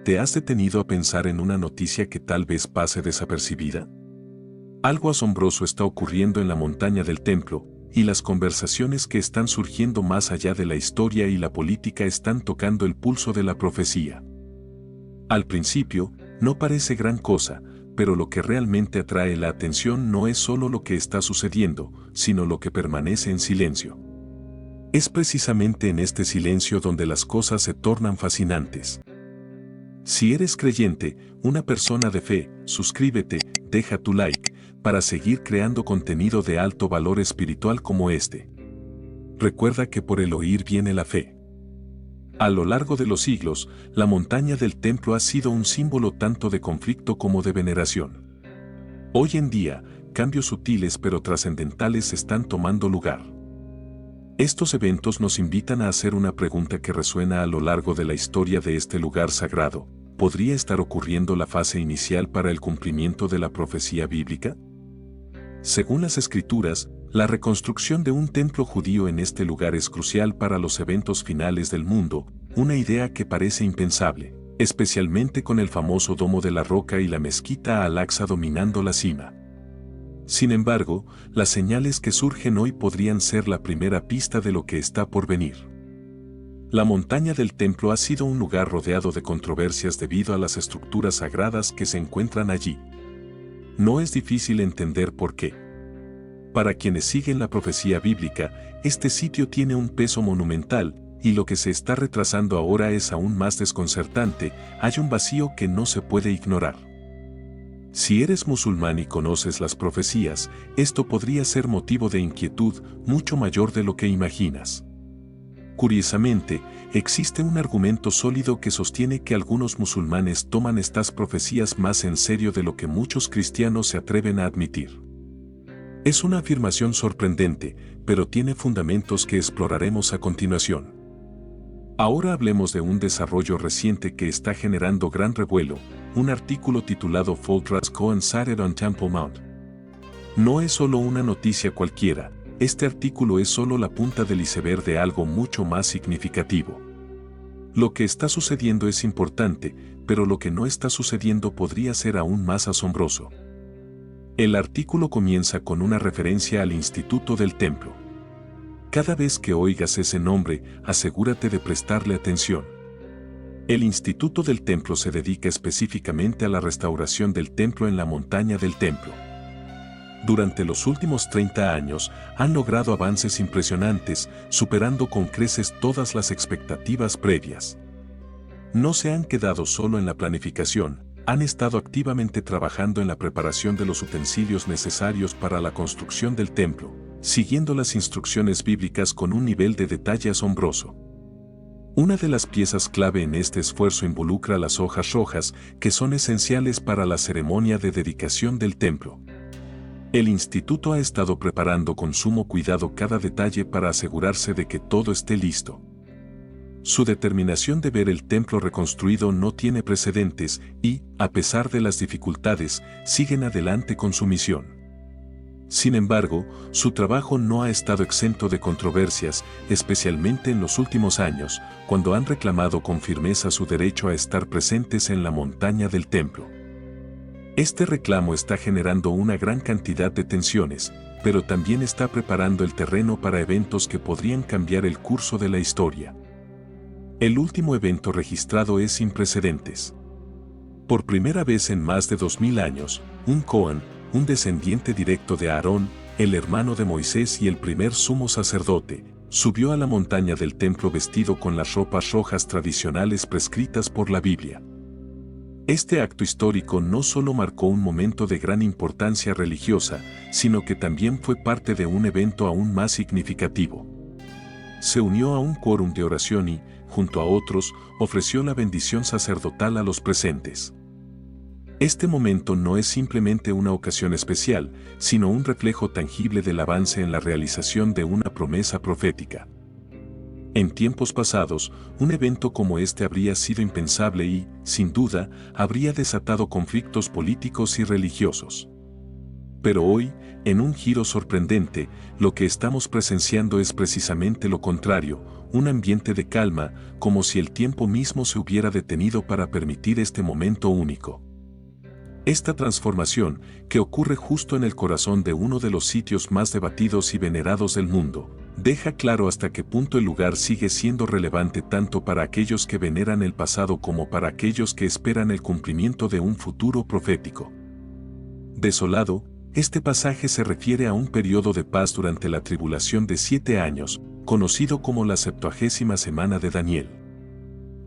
¿Te has detenido a pensar en una noticia que tal vez pase desapercibida? Algo asombroso está ocurriendo en la montaña del templo, y las conversaciones que están surgiendo más allá de la historia y la política están tocando el pulso de la profecía. Al principio, no parece gran cosa, pero lo que realmente atrae la atención no es solo lo que está sucediendo, sino lo que permanece en silencio. Es precisamente en este silencio donde las cosas se tornan fascinantes. Si eres creyente, una persona de fe, suscríbete, deja tu like, para seguir creando contenido de alto valor espiritual como este. Recuerda que por el oír viene la fe. A lo largo de los siglos, la montaña del templo ha sido un símbolo tanto de conflicto como de veneración. Hoy en día, cambios sutiles pero trascendentales están tomando lugar. Estos eventos nos invitan a hacer una pregunta que resuena a lo largo de la historia de este lugar sagrado. ¿Podría estar ocurriendo la fase inicial para el cumplimiento de la profecía bíblica? Según las Escrituras, la reconstrucción de un templo judío en este lugar es crucial para los eventos finales del mundo, una idea que parece impensable, especialmente con el famoso Domo de la Roca y la mezquita Al-Aqsa dominando la cima. Sin embargo, las señales que surgen hoy podrían ser la primera pista de lo que está por venir. La montaña del templo ha sido un lugar rodeado de controversias debido a las estructuras sagradas que se encuentran allí. No es difícil entender por qué. Para quienes siguen la profecía bíblica, este sitio tiene un peso monumental, y lo que se está retrasando ahora es aún más desconcertante. Hay un vacío que no se puede ignorar. Si eres musulmán y conoces las profecías, esto podría ser motivo de inquietud mucho mayor de lo que imaginas. Curiosamente, existe un argumento sólido que sostiene que algunos musulmanes toman estas profecías más en serio de lo que muchos cristianos se atreven a admitir. Es una afirmación sorprendente, pero tiene fundamentos que exploraremos a continuación. Ahora hablemos de un desarrollo reciente que está generando gran revuelo, un artículo titulado Fall Trust Coincided on Temple Mount. No es solo una noticia cualquiera, este artículo es solo la punta del iceberg de algo mucho más significativo. Lo que está sucediendo es importante, pero lo que no está sucediendo podría ser aún más asombroso. El artículo comienza con una referencia al Instituto del Templo. Cada vez que oigas ese nombre, asegúrate de prestarle atención. El Instituto del Templo se dedica específicamente a la restauración del templo en la montaña del templo. Durante los últimos 30 años, han logrado avances impresionantes, superando con creces todas las expectativas previas. No se han quedado solo en la planificación, han estado activamente trabajando en la preparación de los utensilios necesarios para la construcción del templo, siguiendo las instrucciones bíblicas con un nivel de detalle asombroso. Una de las piezas clave en este esfuerzo involucra las hojas rojas, que son esenciales para la ceremonia de dedicación del templo. El instituto ha estado preparando con sumo cuidado cada detalle para asegurarse de que todo esté listo. Su determinación de ver el templo reconstruido no tiene precedentes y, a pesar de las dificultades, siguen adelante con su misión. Sin embargo, su trabajo no ha estado exento de controversias, especialmente en los últimos años, cuando han reclamado con firmeza su derecho a estar presentes en la montaña del templo. Este reclamo está generando una gran cantidad de tensiones, pero también está preparando el terreno para eventos que podrían cambiar el curso de la historia. El último evento registrado es sin precedentes. Por primera vez en más de 2000 años, un Cohen, un descendiente directo de Aarón, el hermano de Moisés y el primer sumo sacerdote, subió a la montaña del templo vestido con las ropas rojas tradicionales prescritas por la Biblia. Este acto histórico no solo marcó un momento de gran importancia religiosa, sino que también fue parte de un evento aún más significativo. Se unió a un quórum de oración y, junto a otros, ofreció la bendición sacerdotal a los presentes. Este momento no es simplemente una ocasión especial, sino un reflejo tangible del avance en la realización de una promesa profética. En tiempos pasados, un evento como este habría sido impensable y, sin duda, habría desatado conflictos políticos y religiosos. Pero hoy, en un giro sorprendente, lo que estamos presenciando es precisamente lo contrario, un ambiente de calma, como si el tiempo mismo se hubiera detenido para permitir este momento único. Esta transformación, que ocurre justo en el corazón de uno de los sitios más debatidos y venerados del mundo, deja claro hasta qué punto el lugar sigue siendo relevante tanto para aquellos que veneran el pasado como para aquellos que esperan el cumplimiento de un futuro profético. Desolado, este pasaje se refiere a un periodo de paz durante la tribulación de 7 años, conocido como la 70ª semana de Daniel.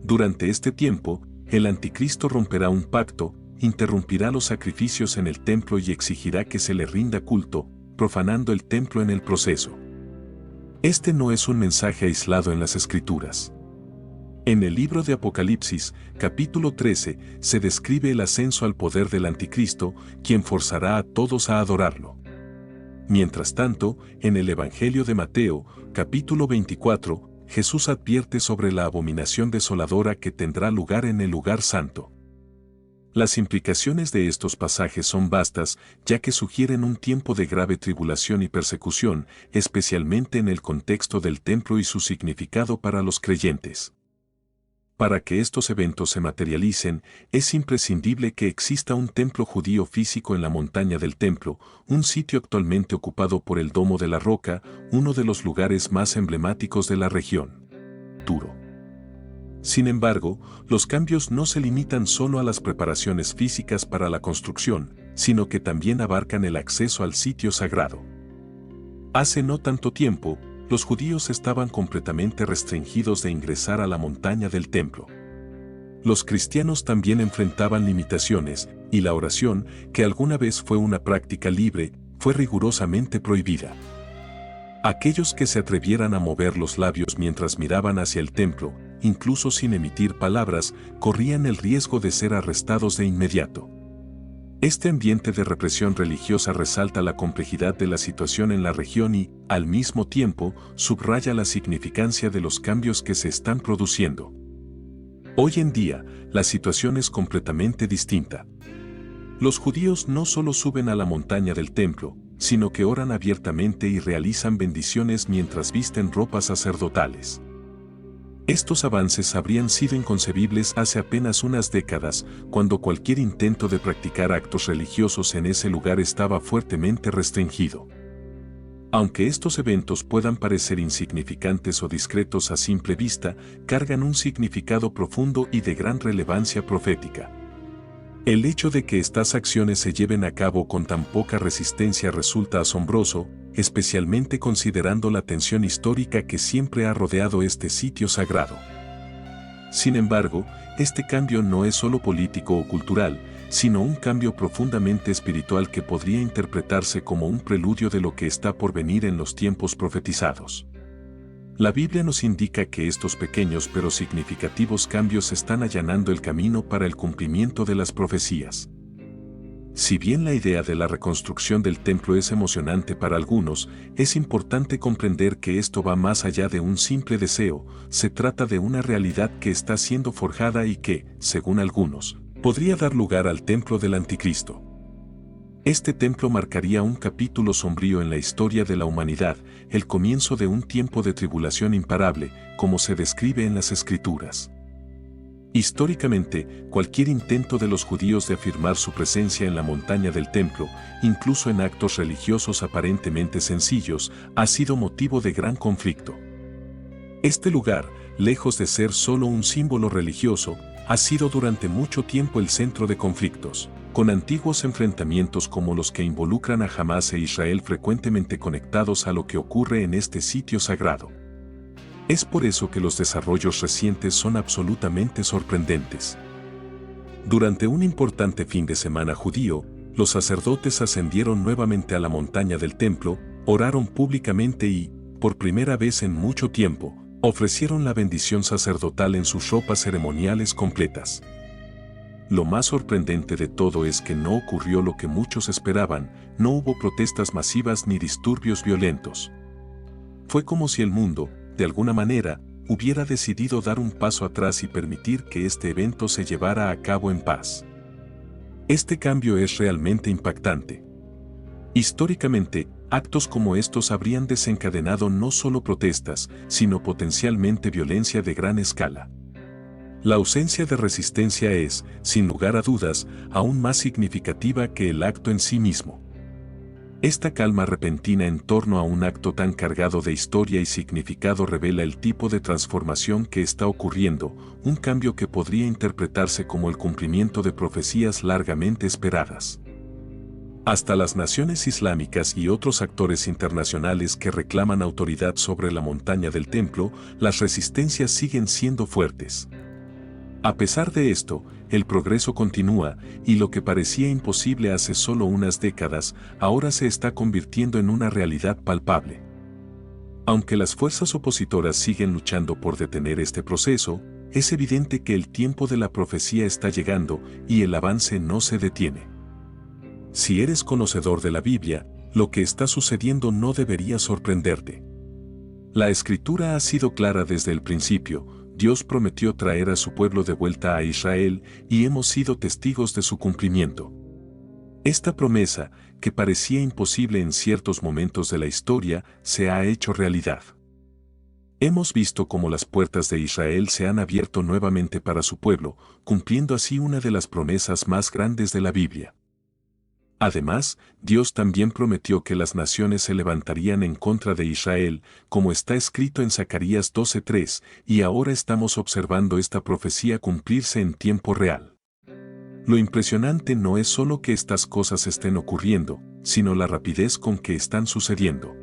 Durante este tiempo, el anticristo romperá un pacto, interrumpirá los sacrificios en el templo y exigirá que se le rinda culto, profanando el templo en el proceso. Este no es un mensaje aislado en las Escrituras. En el libro de Apocalipsis, capítulo 13, se describe el ascenso al poder del anticristo, quien forzará a todos a adorarlo. Mientras tanto, en el Evangelio de Mateo, capítulo 24, Jesús advierte sobre la abominación desoladora que tendrá lugar en el lugar santo. Las implicaciones de estos pasajes son vastas, ya que sugieren un tiempo de grave tribulación y persecución, especialmente en el contexto del templo y su significado para los creyentes. Para que estos eventos se materialicen, es imprescindible que exista un templo judío físico en la montaña del templo, un sitio actualmente ocupado por el Domo de la Roca, uno de los lugares más emblemáticos de la región. Turo. Sin embargo, los cambios no se limitan solo a las preparaciones físicas para la construcción, sino que también abarcan el acceso al sitio sagrado. Hace no tanto tiempo, los judíos estaban completamente restringidos de ingresar a la montaña del templo. Los cristianos también enfrentaban limitaciones, y la oración, que alguna vez fue una práctica libre, fue rigurosamente prohibida. Aquellos que se atrevieran a mover los labios mientras miraban hacia el templo, incluso sin emitir palabras, corrían el riesgo de ser arrestados de inmediato. Este ambiente de represión religiosa resalta la complejidad de la situación en la región y, al mismo tiempo, subraya la significancia de los cambios que se están produciendo. Hoy en día, la situación es completamente distinta. Los judíos no solo suben a la montaña del templo, sino que oran abiertamente y realizan bendiciones mientras visten ropas sacerdotales. Estos avances habrían sido inconcebibles hace apenas unas décadas, cuando cualquier intento de practicar actos religiosos en ese lugar estaba fuertemente restringido. Aunque estos eventos puedan parecer insignificantes o discretos a simple vista, cargan un significado profundo y de gran relevancia profética. El hecho de que estas acciones se lleven a cabo con tan poca resistencia resulta asombroso, especialmente considerando la tensión histórica que siempre ha rodeado este sitio sagrado. Sin embargo, este cambio no es solo político o cultural, sino un cambio profundamente espiritual que podría interpretarse como un preludio de lo que está por venir en los tiempos profetizados. La Biblia nos indica que estos pequeños pero significativos cambios están allanando el camino para el cumplimiento de las profecías. Si bien la idea de la reconstrucción del templo es emocionante para algunos, es importante comprender que esto va más allá de un simple deseo, se trata de una realidad que está siendo forjada y que, según algunos, podría dar lugar al templo del anticristo. Este templo marcaría un capítulo sombrío en la historia de la humanidad, el comienzo de un tiempo de tribulación imparable, como se describe en las Escrituras. Históricamente, cualquier intento de los judíos de afirmar su presencia en la montaña del templo, incluso en actos religiosos aparentemente sencillos, ha sido motivo de gran conflicto. Este lugar, lejos de ser solo un símbolo religioso, ha sido durante mucho tiempo el centro de conflictos, con antiguos enfrentamientos como los que involucran a Hamás e Israel frecuentemente conectados a lo que ocurre en este sitio sagrado. Es por eso que los desarrollos recientes son absolutamente sorprendentes. Durante un importante fin de semana judío, los sacerdotes ascendieron nuevamente a la montaña del templo, oraron públicamente y, por primera vez en mucho tiempo, ofrecieron la bendición sacerdotal en sus ropas ceremoniales completas. Lo más sorprendente de todo es que no ocurrió lo que muchos esperaban, no hubo protestas masivas ni disturbios violentos. Fue como si el mundo, de alguna manera, hubiera decidido dar un paso atrás y permitir que este evento se llevara a cabo en paz. Este cambio es realmente impactante. Históricamente, Actos como estos habrían desencadenado no solo protestas, sino potencialmente violencia de gran escala. La ausencia de resistencia es, sin lugar a dudas, aún más significativa que el acto en sí mismo. Esta calma repentina en torno a un acto tan cargado de historia y significado revela el tipo de transformación que está ocurriendo, un cambio que podría interpretarse como el cumplimiento de profecías largamente esperadas. Hasta las naciones islámicas y otros actores internacionales que reclaman autoridad sobre la montaña del templo, las resistencias siguen siendo fuertes. A pesar de esto, el progreso continúa, y lo que parecía imposible hace solo unas décadas, ahora se está convirtiendo en una realidad palpable. Aunque las fuerzas opositoras siguen luchando por detener este proceso, es evidente que el tiempo de la profecía está llegando y el avance no se detiene. Si eres conocedor de la Biblia, lo que está sucediendo no debería sorprenderte. La Escritura ha sido clara desde el principio. Dios prometió traer a su pueblo de vuelta a Israel y hemos sido testigos de su cumplimiento. Esta promesa, que parecía imposible en ciertos momentos de la historia, se ha hecho realidad. Hemos visto cómo las puertas de Israel se han abierto nuevamente para su pueblo, cumpliendo así una de las promesas más grandes de la Biblia. Además, Dios también prometió que las naciones se levantarían en contra de Israel, como está escrito en Zacarías 12:3, y ahora estamos observando esta profecía cumplirse en tiempo real. Lo impresionante no es solo que estas cosas estén ocurriendo, sino la rapidez con que están sucediendo.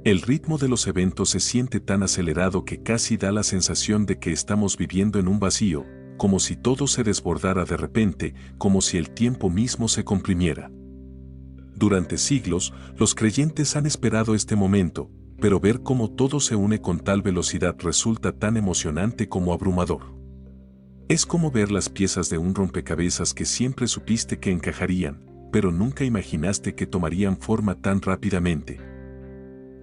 El ritmo de los eventos se siente tan acelerado que casi da la sensación de que estamos viviendo en un vacío, como si todo se desbordara de repente, como si el tiempo mismo se comprimiera. Durante siglos, los creyentes han esperado este momento, pero ver cómo todo se une con tal velocidad resulta tan emocionante como abrumador. Es como ver las piezas de un rompecabezas que siempre supiste que encajarían, pero nunca imaginaste que tomarían forma tan rápidamente.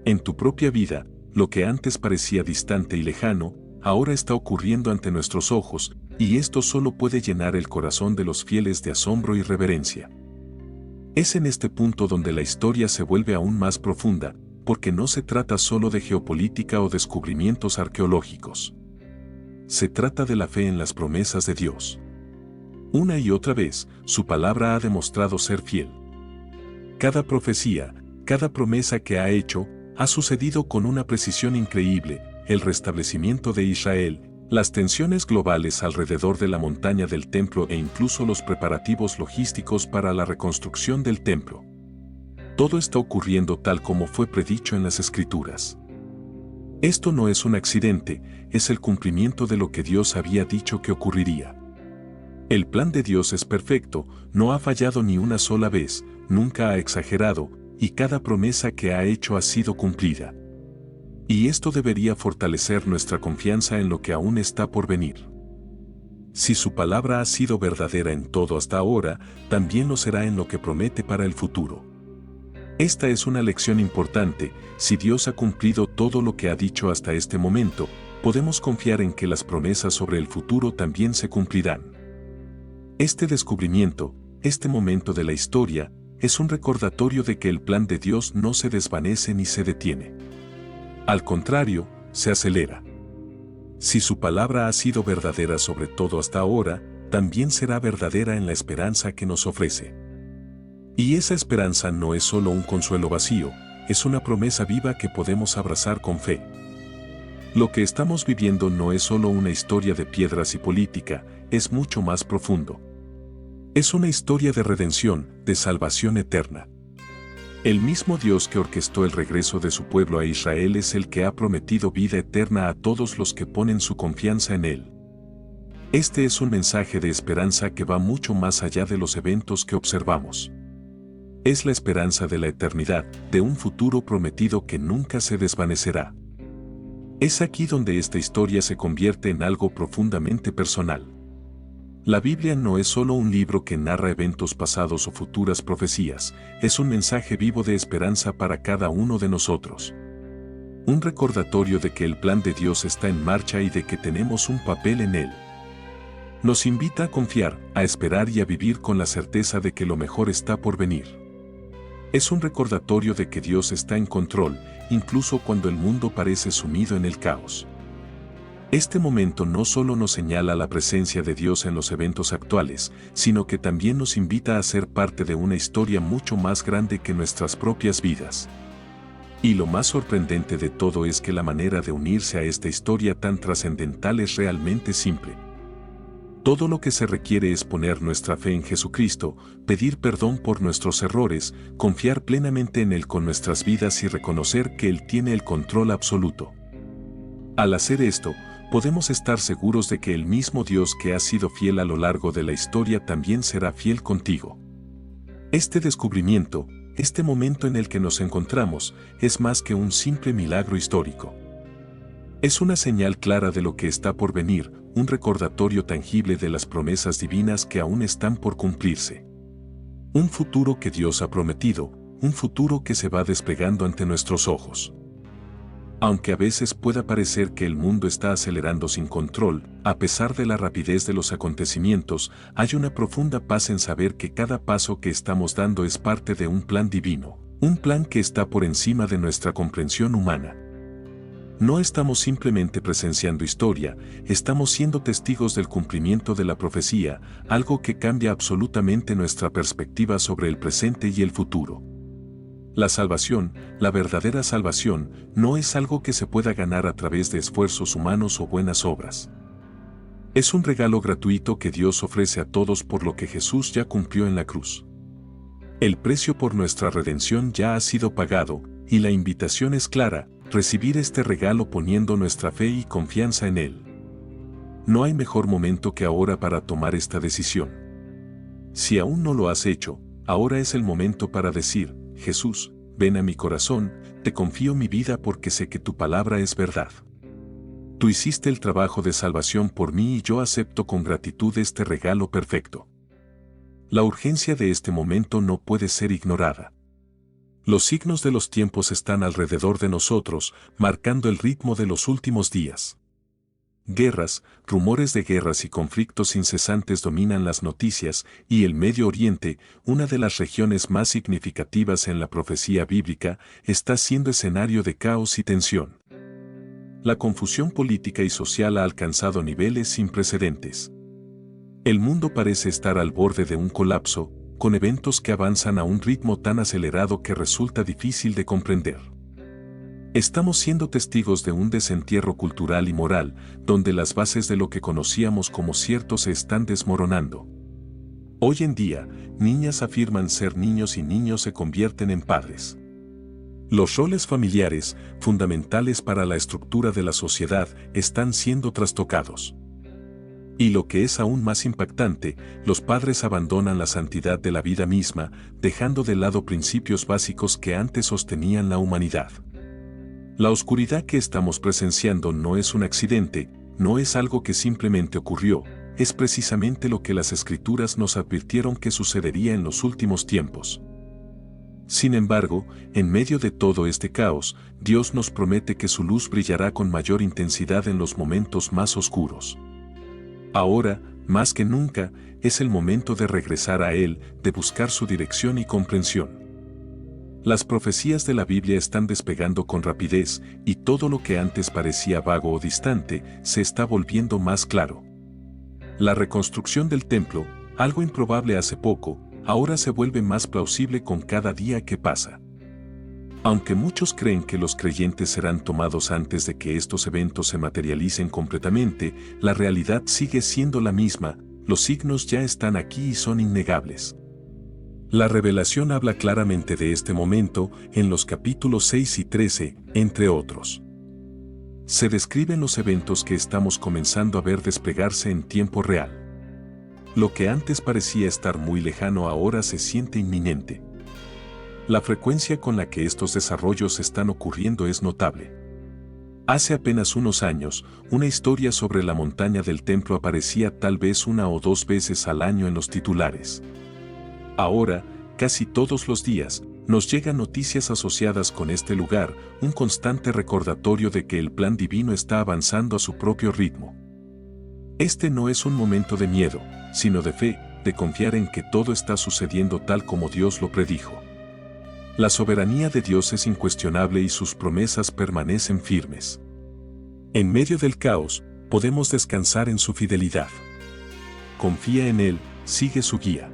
En tu propia vida, lo que antes parecía distante y lejano, ahora está ocurriendo ante nuestros ojos, y esto solo puede llenar el corazón de los fieles de asombro y reverencia. Es en este punto donde la historia se vuelve aún más profunda, porque no se trata solo de geopolítica o descubrimientos arqueológicos. Se trata de la fe en las promesas de Dios. Una y otra vez, su palabra ha demostrado ser fiel. Cada profecía, cada promesa que ha hecho, ha sucedido con una precisión increíble: el restablecimiento de Israel, las tensiones globales alrededor de la montaña del templo e incluso los preparativos logísticos para la reconstrucción del templo. Todo está ocurriendo tal como fue predicho en las Escrituras. Esto no es un accidente, es el cumplimiento de lo que Dios había dicho que ocurriría. El plan de Dios es perfecto, no ha fallado ni una sola vez, nunca ha exagerado, y cada promesa que ha hecho ha sido cumplida. Y esto debería fortalecer nuestra confianza en lo que aún está por venir. Si su palabra ha sido verdadera en todo hasta ahora, también lo será en lo que promete para el futuro. Esta es una lección importante: si Dios ha cumplido todo lo que ha dicho hasta este momento, podemos confiar en que las promesas sobre el futuro también se cumplirán. Este descubrimiento, este momento de la historia, es un recordatorio de que el plan de Dios no se desvanece ni se detiene. Al contrario, se acelera. Si su palabra ha sido verdadera sobre todo hasta ahora, también será verdadera en la esperanza que nos ofrece. Y esa esperanza no es solo un consuelo vacío, es una promesa viva que podemos abrazar con fe. Lo que estamos viviendo no es solo una historia de piedras y política, es mucho más profundo. Es una historia de redención, de salvación eterna. El mismo Dios que orquestó el regreso de su pueblo a Israel es el que ha prometido vida eterna a todos los que ponen su confianza en Él. Este es un mensaje de esperanza que va mucho más allá de los eventos que observamos. Es la esperanza de la eternidad, de un futuro prometido que nunca se desvanecerá. Es aquí donde esta historia se convierte en algo profundamente personal. La Biblia no es solo un libro que narra eventos pasados o futuras profecías, es un mensaje vivo de esperanza para cada uno de nosotros. Un recordatorio de que el plan de Dios está en marcha y de que tenemos un papel en él. Nos invita a confiar, a esperar y a vivir con la certeza de que lo mejor está por venir. Es un recordatorio de que Dios está en control, incluso cuando el mundo parece sumido en el caos. Este momento no solo nos señala la presencia de Dios en los eventos actuales, sino que también nos invita a ser parte de una historia mucho más grande que nuestras propias vidas. Y lo más sorprendente de todo es que la manera de unirse a esta historia tan trascendental es realmente simple. Todo lo que se requiere es poner nuestra fe en Jesucristo, pedir perdón por nuestros errores, confiar plenamente en Él con nuestras vidas y reconocer que Él tiene el control absoluto. Al hacer esto, podemos estar seguros de que el mismo Dios que ha sido fiel a lo largo de la historia también será fiel contigo. Este descubrimiento, este momento en el que nos encontramos, es más que un simple milagro histórico. Es una señal clara de lo que está por venir, un recordatorio tangible de las promesas divinas que aún están por cumplirse. Un futuro que Dios ha prometido, un futuro que se va desplegando ante nuestros ojos. Aunque a veces pueda parecer que el mundo está acelerando sin control, a pesar de la rapidez de los acontecimientos, hay una profunda paz en saber que cada paso que estamos dando es parte de un plan divino, un plan que está por encima de nuestra comprensión humana. No estamos simplemente presenciando historia, estamos siendo testigos del cumplimiento de la profecía, algo que cambia absolutamente nuestra perspectiva sobre el presente y el futuro. La salvación, la verdadera salvación, no es algo que se pueda ganar a través de esfuerzos humanos o buenas obras. Es un regalo gratuito que Dios ofrece a todos por lo que Jesús ya cumplió en la cruz. El precio por nuestra redención ya ha sido pagado, y la invitación es clara: recibir este regalo poniendo nuestra fe y confianza en Él. No hay mejor momento que ahora para tomar esta decisión. Si aún no lo has hecho, ahora es el momento para decir: Jesús, ven a mi corazón, te confío mi vida porque sé que tu palabra es verdad. Tú hiciste el trabajo de salvación por mí y yo acepto con gratitud este regalo perfecto. La urgencia de este momento no puede ser ignorada. Los signos de los tiempos están alrededor de nosotros, marcando el ritmo de los últimos días. Guerras, rumores de guerras y conflictos incesantes dominan las noticias, y el Medio Oriente, una de las regiones más significativas en la profecía bíblica, está siendo escenario de caos y tensión. La confusión política y social ha alcanzado niveles sin precedentes. El mundo parece estar al borde de un colapso, con eventos que avanzan a un ritmo tan acelerado que resulta difícil de comprender. Estamos siendo testigos de un desentierro cultural y moral, donde las bases de lo que conocíamos como cierto se están desmoronando. Hoy en día, niñas afirman ser niños y niños se convierten en padres. Los roles familiares, fundamentales para la estructura de la sociedad, están siendo trastocados. Y lo que es aún más impactante, los padres abandonan la santidad de la vida misma, dejando de lado principios básicos que antes sostenían la humanidad. La oscuridad que estamos presenciando no es un accidente, no es algo que simplemente ocurrió, es precisamente lo que las Escrituras nos advirtieron que sucedería en los últimos tiempos. Sin embargo, en medio de todo este caos, Dios nos promete que su luz brillará con mayor intensidad en los momentos más oscuros. Ahora, más que nunca, es el momento de regresar a Él, de buscar su dirección y comprensión. Las profecías de la Biblia están despegando con rapidez, y todo lo que antes parecía vago o distante, se está volviendo más claro. La reconstrucción del templo, algo improbable hace poco, ahora se vuelve más plausible con cada día que pasa. Aunque muchos creen que los creyentes serán tomados antes de que estos eventos se materialicen completamente, la realidad sigue siendo la misma, los signos ya están aquí y son innegables. La revelación habla claramente de este momento en los capítulos 6 y 13, entre otros. Se describen los eventos que estamos comenzando a ver desplegarse en tiempo real. Lo que antes parecía estar muy lejano ahora se siente inminente. La frecuencia con la que estos desarrollos están ocurriendo es notable. Hace apenas unos años, una historia sobre la montaña del templo aparecía tal vez 1 o 2 veces al año en los titulares. Ahora, casi todos los días, nos llegan noticias asociadas con este lugar, un constante recordatorio de que el plan divino está avanzando a su propio ritmo. Este no es un momento de miedo, sino de fe, de confiar en que todo está sucediendo tal como Dios lo predijo. La soberanía de Dios es incuestionable y sus promesas permanecen firmes. En medio del caos, podemos descansar en su fidelidad. Confía en Él, sigue su guía.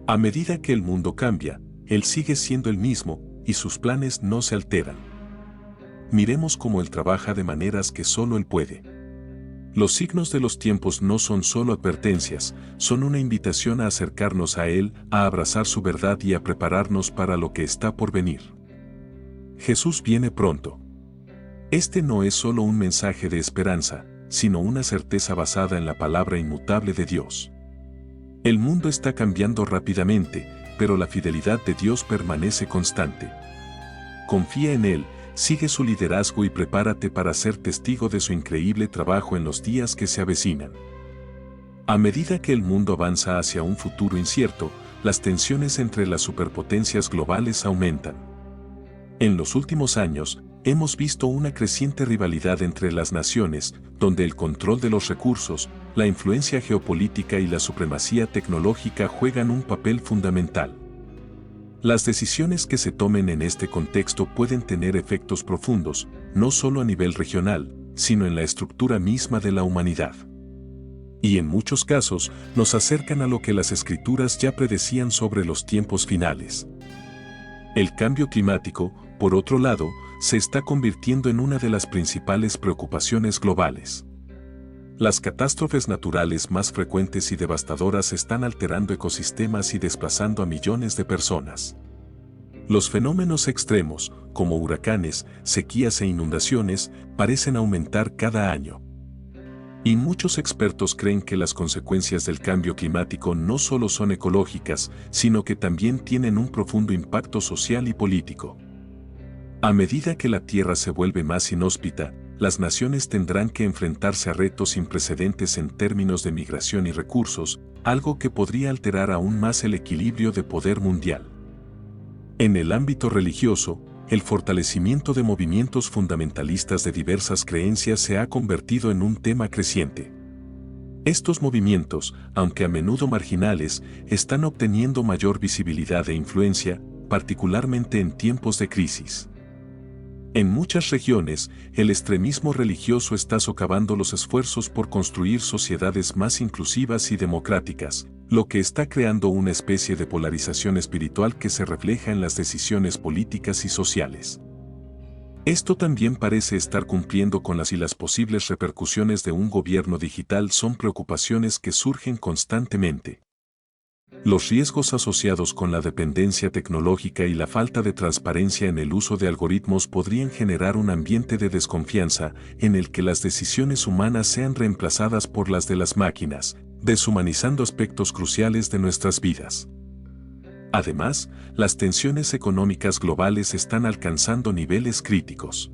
A medida que el mundo cambia, Él sigue siendo el mismo, y sus planes no se alteran. Miremos cómo Él trabaja de maneras que solo Él puede. Los signos de los tiempos no son solo advertencias, son una invitación a acercarnos a Él, a abrazar su verdad y a prepararnos para lo que está por venir. Jesús viene pronto. Este no es solo un mensaje de esperanza, sino una certeza basada en la palabra inmutable de Dios. El mundo está cambiando rápidamente, pero la fidelidad de Dios permanece constante. Confía en Él, sigue su liderazgo y prepárate para ser testigo de su increíble trabajo en los días que se avecinan. A medida que el mundo avanza hacia un futuro incierto, las tensiones entre las superpotencias globales aumentan. En los últimos años, hemos visto una creciente rivalidad entre las naciones, donde el control de los recursos, la influencia geopolítica y la supremacía tecnológica juegan un papel fundamental. Las decisiones que se tomen en este contexto pueden tener efectos profundos, no solo a nivel regional, sino en la estructura misma de la humanidad. Y en muchos casos, nos acercan a lo que las Escrituras ya predecían sobre los tiempos finales. El cambio climático, por otro lado, se está convirtiendo en una de las principales preocupaciones globales. Las catástrofes naturales más frecuentes y devastadoras están alterando ecosistemas y desplazando a millones de personas. Los fenómenos extremos, como huracanes, sequías e inundaciones, parecen aumentar cada año. Y muchos expertos creen que las consecuencias del cambio climático no solo son ecológicas, sino que también tienen un profundo impacto social y político. A medida que la Tierra se vuelve más inhóspita, las naciones tendrán que enfrentarse a retos sin precedentes en términos de migración y recursos, algo que podría alterar aún más el equilibrio de poder mundial. En el ámbito religioso, el fortalecimiento de movimientos fundamentalistas de diversas creencias se ha convertido en un tema creciente. Estos movimientos, aunque a menudo marginales, están obteniendo mayor visibilidad e influencia, particularmente en tiempos de crisis. En muchas regiones, el extremismo religioso está socavando los esfuerzos por construir sociedades más inclusivas y democráticas, lo que está creando una especie de polarización espiritual que se refleja en las decisiones políticas y sociales. Esto también parece estar cumpliendo con las posibles repercusiones de un gobierno digital son preocupaciones que surgen constantemente. Los riesgos asociados con la dependencia tecnológica y la falta de transparencia en el uso de algoritmos podrían generar un ambiente de desconfianza en el que las decisiones humanas sean reemplazadas por las de las máquinas, deshumanizando aspectos cruciales de nuestras vidas. Además, las tensiones económicas globales están alcanzando niveles críticos.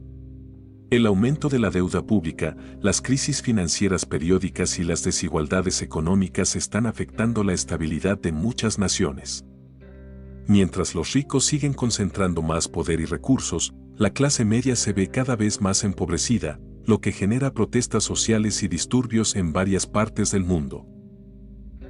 El aumento de la deuda pública, las crisis financieras periódicas y las desigualdades económicas están afectando la estabilidad de muchas naciones. Mientras los ricos siguen concentrando más poder y recursos, la clase media se ve cada vez más empobrecida, lo que genera protestas sociales y disturbios en varias partes del mundo.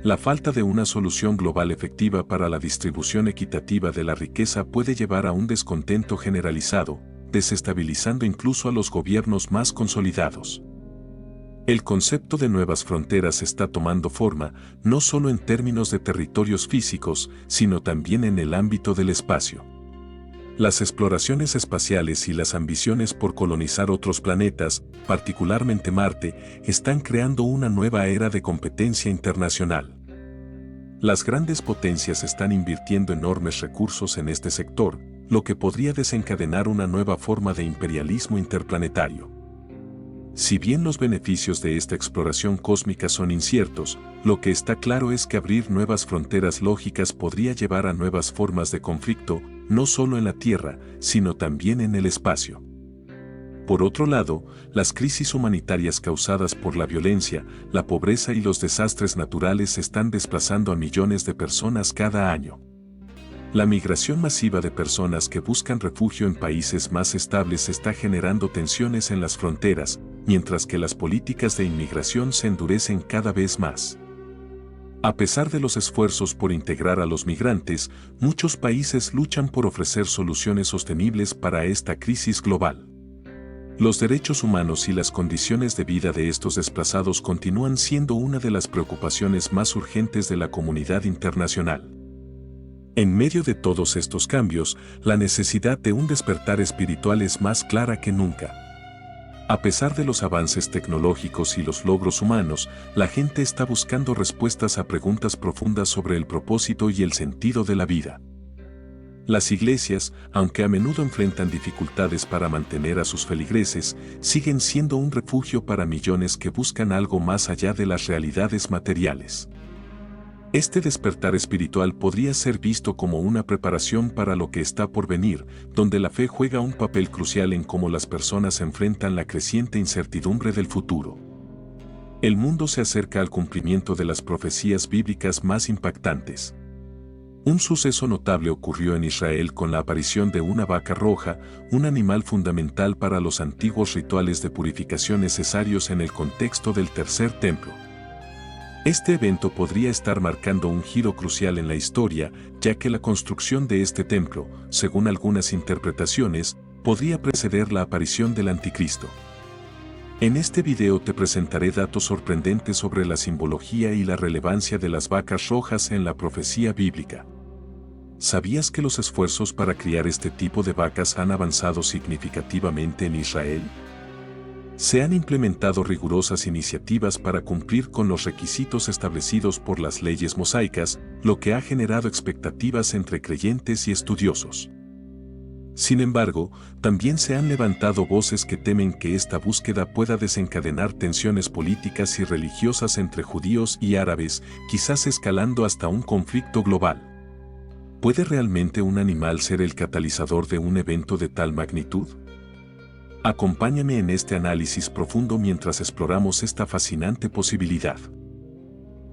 La falta de una solución global efectiva para la distribución equitativa de la riqueza puede llevar a un descontento generalizado, desestabilizando incluso a los gobiernos más consolidados. El concepto de nuevas fronteras está tomando forma, no solo en términos de territorios físicos, sino también en el ámbito del espacio. Las exploraciones espaciales y las ambiciones por colonizar otros planetas, particularmente Marte, están creando una nueva era de competencia internacional. Las grandes potencias están invirtiendo enormes recursos en este sector, lo que podría desencadenar una nueva forma de imperialismo interplanetario. Si bien los beneficios de esta exploración cósmica son inciertos, lo que está claro es que abrir nuevas fronteras lógicas podría llevar a nuevas formas de conflicto, no solo en la Tierra, sino también en el espacio. Por otro lado, las crisis humanitarias causadas por la violencia, la pobreza y los desastres naturales están desplazando a millones de personas cada año. La migración masiva de personas que buscan refugio en países más estables está generando tensiones en las fronteras, mientras que las políticas de inmigración se endurecen cada vez más. A pesar de los esfuerzos por integrar a los migrantes, muchos países luchan por ofrecer soluciones sostenibles para esta crisis global. Los derechos humanos y las condiciones de vida de estos desplazados continúan siendo una de las preocupaciones más urgentes de la comunidad internacional. En medio de todos estos cambios, la necesidad de un despertar espiritual es más clara que nunca. A pesar de los avances tecnológicos y los logros humanos, la gente está buscando respuestas a preguntas profundas sobre el propósito y el sentido de la vida. Las iglesias, aunque a menudo enfrentan dificultades para mantener a sus feligreses, siguen siendo un refugio para millones que buscan algo más allá de las realidades materiales. Este despertar espiritual podría ser visto como una preparación para lo que está por venir, donde la fe juega un papel crucial en cómo las personas enfrentan la creciente incertidumbre del futuro. El mundo se acerca al cumplimiento de las profecías bíblicas más impactantes. Un suceso notable ocurrió en Israel con la aparición de una vaca roja, un animal fundamental para los antiguos rituales de purificación necesarios en el contexto del Tercer Templo. Este evento podría estar marcando un giro crucial en la historia, ya que la construcción de este templo, según algunas interpretaciones, podría preceder la aparición del Anticristo. En este video te presentaré datos sorprendentes sobre la simbología y la relevancia de las vacas rojas en la profecía bíblica. ¿Sabías que los esfuerzos para criar este tipo de vacas han avanzado significativamente en Israel? Se han implementado rigurosas iniciativas para cumplir con los requisitos establecidos por las leyes mosaicas, lo que ha generado expectativas entre creyentes y estudiosos. Sin embargo, también se han levantado voces que temen que esta búsqueda pueda desencadenar tensiones políticas y religiosas entre judíos y árabes, quizás escalando hasta un conflicto global. ¿Puede realmente un animal ser el catalizador de un evento de tal magnitud? Acompáñame en este análisis profundo mientras exploramos esta fascinante posibilidad.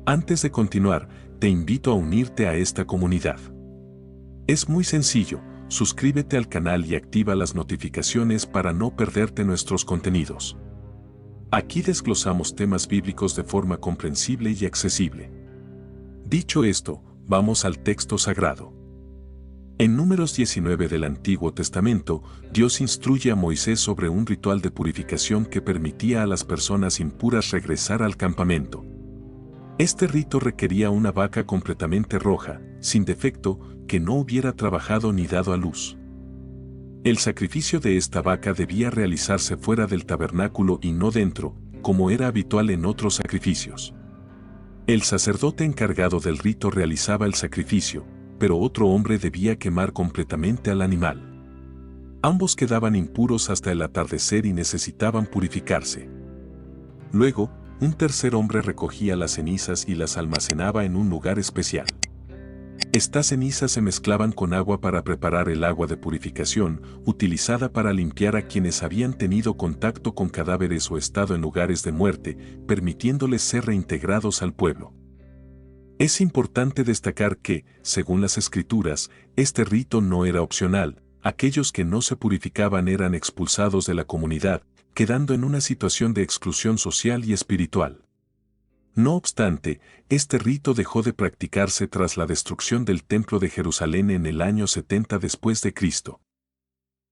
Antes de continuar, te invito a unirte a esta comunidad. Es muy sencillo, suscríbete al canal y activa las notificaciones para no perderte nuestros contenidos. Aquí desglosamos temas bíblicos de forma comprensible y accesible. Dicho esto, vamos al texto sagrado. En Números 19 del Antiguo Testamento, Dios instruye a Moisés sobre un ritual de purificación que permitía a las personas impuras regresar al campamento. Este rito requería una vaca completamente roja, sin defecto, que no hubiera trabajado ni dado a luz. El sacrificio de esta vaca debía realizarse fuera del tabernáculo y no dentro, como era habitual en otros sacrificios. El sacerdote encargado del rito realizaba el sacrificio, pero otro hombre debía quemar completamente al animal. Ambos quedaban impuros hasta el atardecer y necesitaban purificarse. Luego, un tercer hombre recogía las cenizas y las almacenaba en un lugar especial. Estas cenizas se mezclaban con agua para preparar el agua de purificación, utilizada para limpiar a quienes habían tenido contacto con cadáveres o estado en lugares de muerte, permitiéndoles ser reintegrados al pueblo. Es importante destacar que, según las Escrituras, este rito no era opcional. Aquellos que no se purificaban eran expulsados de la comunidad, quedando en una situación de exclusión social y espiritual. No obstante, este rito dejó de practicarse tras la destrucción del Templo de Jerusalén en el año 70 después de Cristo.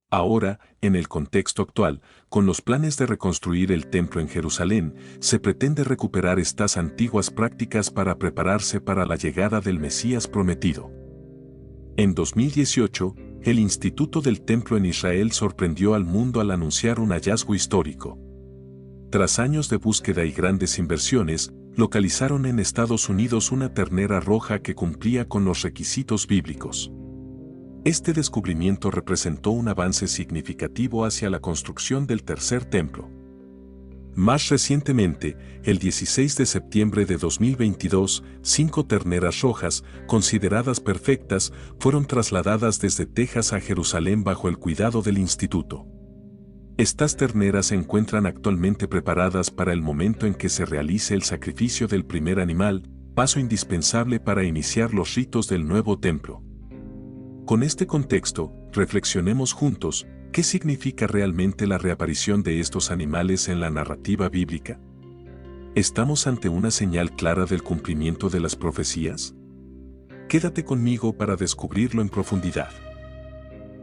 Ahora, en el contexto actual, con los planes de reconstruir el templo en Jerusalén, se pretende recuperar estas antiguas prácticas para prepararse para la llegada del Mesías prometido. En 2018, el Instituto del Templo en Israel sorprendió al mundo al anunciar un hallazgo histórico. Tras años de búsqueda y grandes inversiones, localizaron en Estados Unidos una ternera roja que cumplía con los requisitos bíblicos. Este descubrimiento representó un avance significativo hacia la construcción del Tercer Templo. Más recientemente, el 16 de septiembre de 2022, 5 terneras rojas, consideradas perfectas, fueron trasladadas desde Texas a Jerusalén bajo el cuidado del instituto. Estas terneras se encuentran actualmente preparadas para el momento en que se realice el sacrificio del primer animal, paso indispensable para iniciar los ritos del nuevo templo. Con este contexto, reflexionemos juntos, ¿qué significa realmente la reaparición de estos animales en la narrativa bíblica? ¿Estamos ante una señal clara del cumplimiento de las profecías? Quédate conmigo para descubrirlo en profundidad.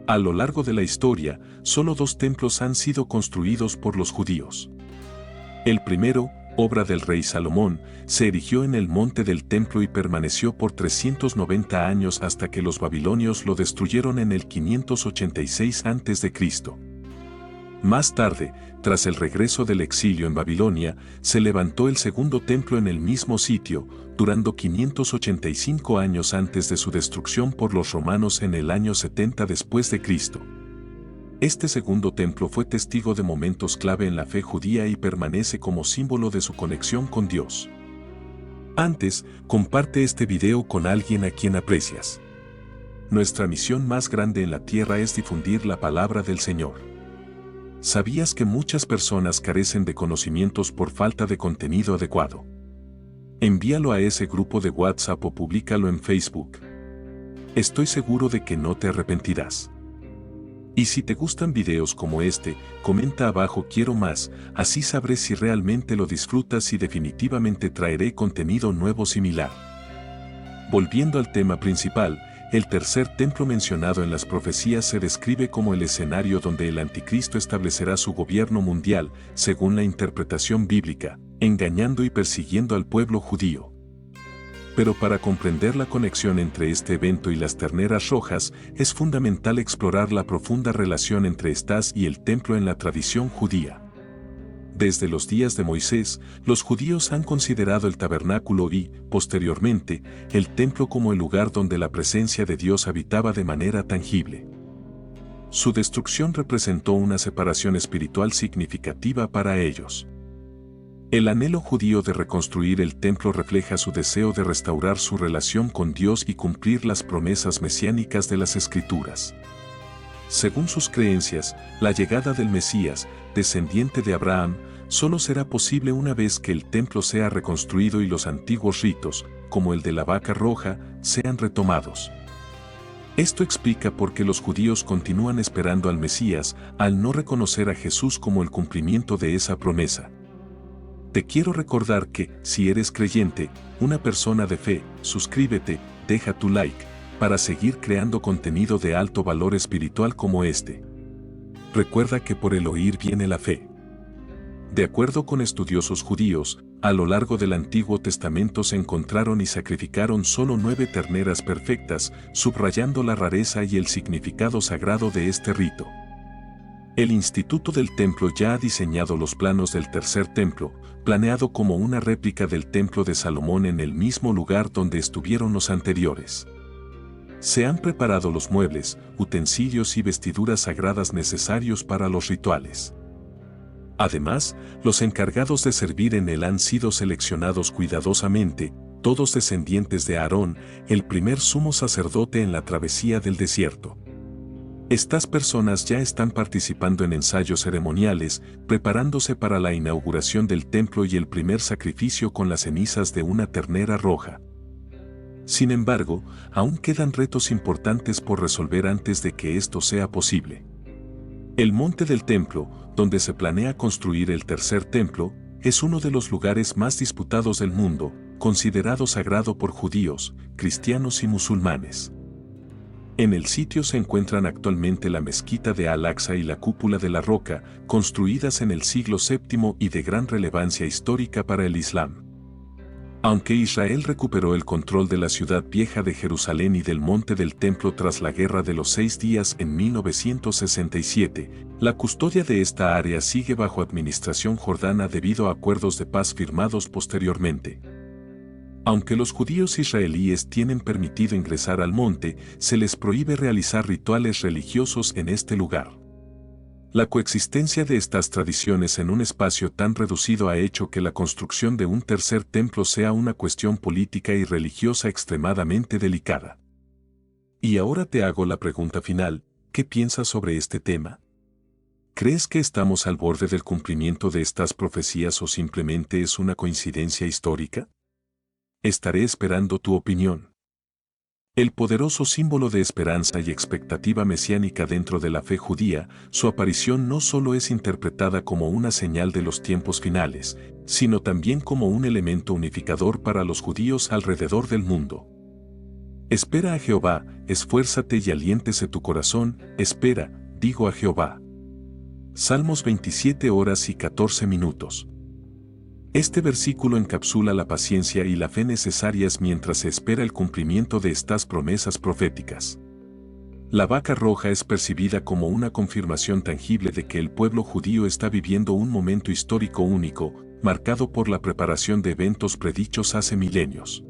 A lo largo de la historia, solo 2 templos han sido construidos por los judíos. El primero, obra del rey Salomón, se erigió en el monte del templo y permaneció por 390 años hasta que los babilonios lo destruyeron en el 586 a.C. Más tarde, tras el regreso del exilio en Babilonia, se levantó el segundo templo en el mismo sitio, durando 585 años antes de su destrucción por los romanos en el año 70 después de Cristo. Este segundo templo fue testigo de momentos clave en la fe judía y permanece como símbolo de su conexión con Dios. Antes, comparte este video con alguien a quien aprecias. Nuestra misión más grande en la tierra es difundir la palabra del Señor. ¿Sabías que muchas personas carecen de conocimientos por falta de contenido adecuado? Envíalo a ese grupo de WhatsApp o públicalo en Facebook. Estoy seguro de que no te arrepentirás. Y si te gustan videos como este, comenta abajo quiero más, así sabré si realmente lo disfrutas y definitivamente traeré contenido nuevo similar. Volviendo al tema principal, el tercer templo mencionado en las profecías se describe como el escenario donde el anticristo establecerá su gobierno mundial, según la interpretación bíblica, engañando y persiguiendo al pueblo judío. Pero para comprender la conexión entre este evento y las terneras rojas, es fundamental explorar la profunda relación entre estas y el templo en la tradición judía. Desde los días de Moisés, los judíos han considerado el tabernáculo y, posteriormente, el templo como el lugar donde la presencia de Dios habitaba de manera tangible. Su destrucción representó una separación espiritual significativa para ellos. El anhelo judío de reconstruir el templo refleja su deseo de restaurar su relación con Dios y cumplir las promesas mesiánicas de las Escrituras. Según sus creencias, la llegada del Mesías, descendiente de Abraham, solo será posible una vez que el templo sea reconstruido y los antiguos ritos, como el de la vaca roja, sean retomados. Esto explica por qué los judíos continúan esperando al Mesías al no reconocer a Jesús como el cumplimiento de esa promesa. Te quiero recordar que, si eres creyente, una persona de fe, suscríbete, deja tu like, para seguir creando contenido de alto valor espiritual como este. Recuerda que por el oír viene la fe. De acuerdo con estudiosos judíos, a lo largo del Antiguo Testamento se encontraron y sacrificaron solo 9 terneras perfectas, subrayando la rareza y el significado sagrado de este rito. El Instituto del Templo ya ha diseñado los planos del tercer templo, planeado como una réplica del Templo de Salomón en el mismo lugar donde estuvieron los anteriores. Se han preparado los muebles, utensilios y vestiduras sagradas necesarios para los rituales. Además, los encargados de servir en él han sido seleccionados cuidadosamente, todos descendientes de Aarón, el primer sumo sacerdote en la travesía del desierto. Estas personas ya están participando en ensayos ceremoniales, preparándose para la inauguración del templo y el primer sacrificio con las cenizas de una ternera roja. Sin embargo, aún quedan retos importantes por resolver antes de que esto sea posible. El monte del templo, donde se planea construir el tercer templo, es uno de los lugares más disputados del mundo, considerado sagrado por judíos, cristianos y musulmanes. En el sitio se encuentran actualmente la mezquita de Al-Aqsa y la cúpula de la roca, construidas en el siglo VII y de gran relevancia histórica para el Islam. Aunque Israel recuperó el control de la ciudad vieja de Jerusalén y del monte del templo tras la Guerra de los 6 Días en 1967, la custodia de esta área sigue bajo administración jordana debido a acuerdos de paz firmados posteriormente. Aunque los judíos israelíes tienen permitido ingresar al monte, se les prohíbe realizar rituales religiosos en este lugar. La coexistencia de estas tradiciones en un espacio tan reducido ha hecho que la construcción de un tercer templo sea una cuestión política y religiosa extremadamente delicada. Y ahora te hago la pregunta final, ¿qué piensas sobre este tema? ¿Crees que estamos al borde del cumplimiento de estas profecías o simplemente es una coincidencia histórica? Estaré esperando tu opinión. El poderoso símbolo de esperanza y expectativa mesiánica dentro de la fe judía, su aparición no solo es interpretada como una señal de los tiempos finales, sino también como un elemento unificador para los judíos alrededor del mundo. Espera a Jehová, esfuérzate y aliéntese tu corazón, espera, digo a Jehová. Salmos 27 horas y 14 minutos. Este versículo encapsula la paciencia y la fe necesarias mientras se espera el cumplimiento de estas promesas proféticas. La vaca roja es percibida como una confirmación tangible de que el pueblo judío está viviendo un momento histórico único, marcado por la preparación de eventos predichos hace milenios.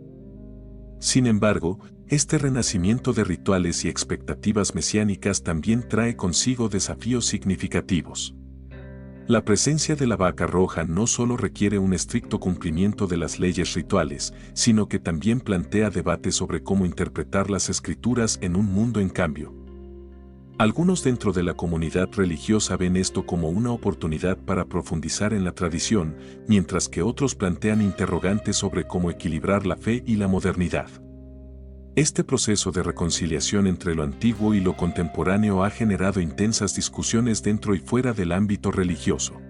Sin embargo, este renacimiento de rituales y expectativas mesiánicas también trae consigo desafíos significativos. La presencia de la vaca roja no solo requiere un estricto cumplimiento de las leyes rituales, sino que también plantea debates sobre cómo interpretar las escrituras en un mundo en cambio. Algunos dentro de la comunidad religiosa ven esto como una oportunidad para profundizar en la tradición, mientras que otros plantean interrogantes sobre cómo equilibrar la fe y la modernidad. Este proceso de reconciliación entre lo antiguo y lo contemporáneo ha generado intensas discusiones dentro y fuera del ámbito religioso.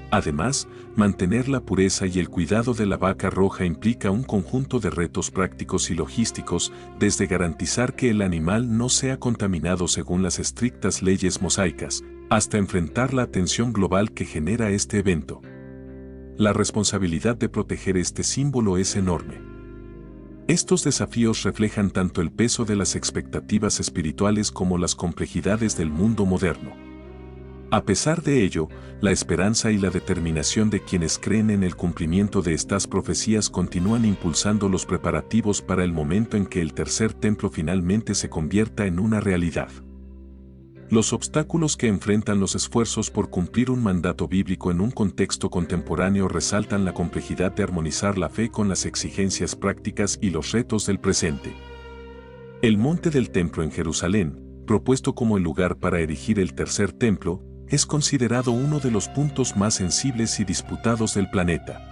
Además, mantener la pureza y el cuidado de la vaca roja implica un conjunto de retos prácticos y logísticos, desde garantizar que el animal no sea contaminado según las estrictas leyes mosaicas, hasta enfrentar la atención global que genera este evento. La responsabilidad de proteger este símbolo es enorme. Estos desafíos reflejan tanto el peso de las expectativas espirituales como las complejidades del mundo moderno. A pesar de ello, la esperanza y la determinación de quienes creen en el cumplimiento de estas profecías continúan impulsando los preparativos para el momento en que el tercer templo finalmente se convierta en una realidad. Los obstáculos que enfrentan los esfuerzos por cumplir un mandato bíblico en un contexto contemporáneo resaltan la complejidad de armonizar la fe con las exigencias prácticas y los retos del presente. El monte del templo en Jerusalén, propuesto como el lugar para erigir el tercer templo, es considerado uno de los puntos más sensibles y disputados del planeta.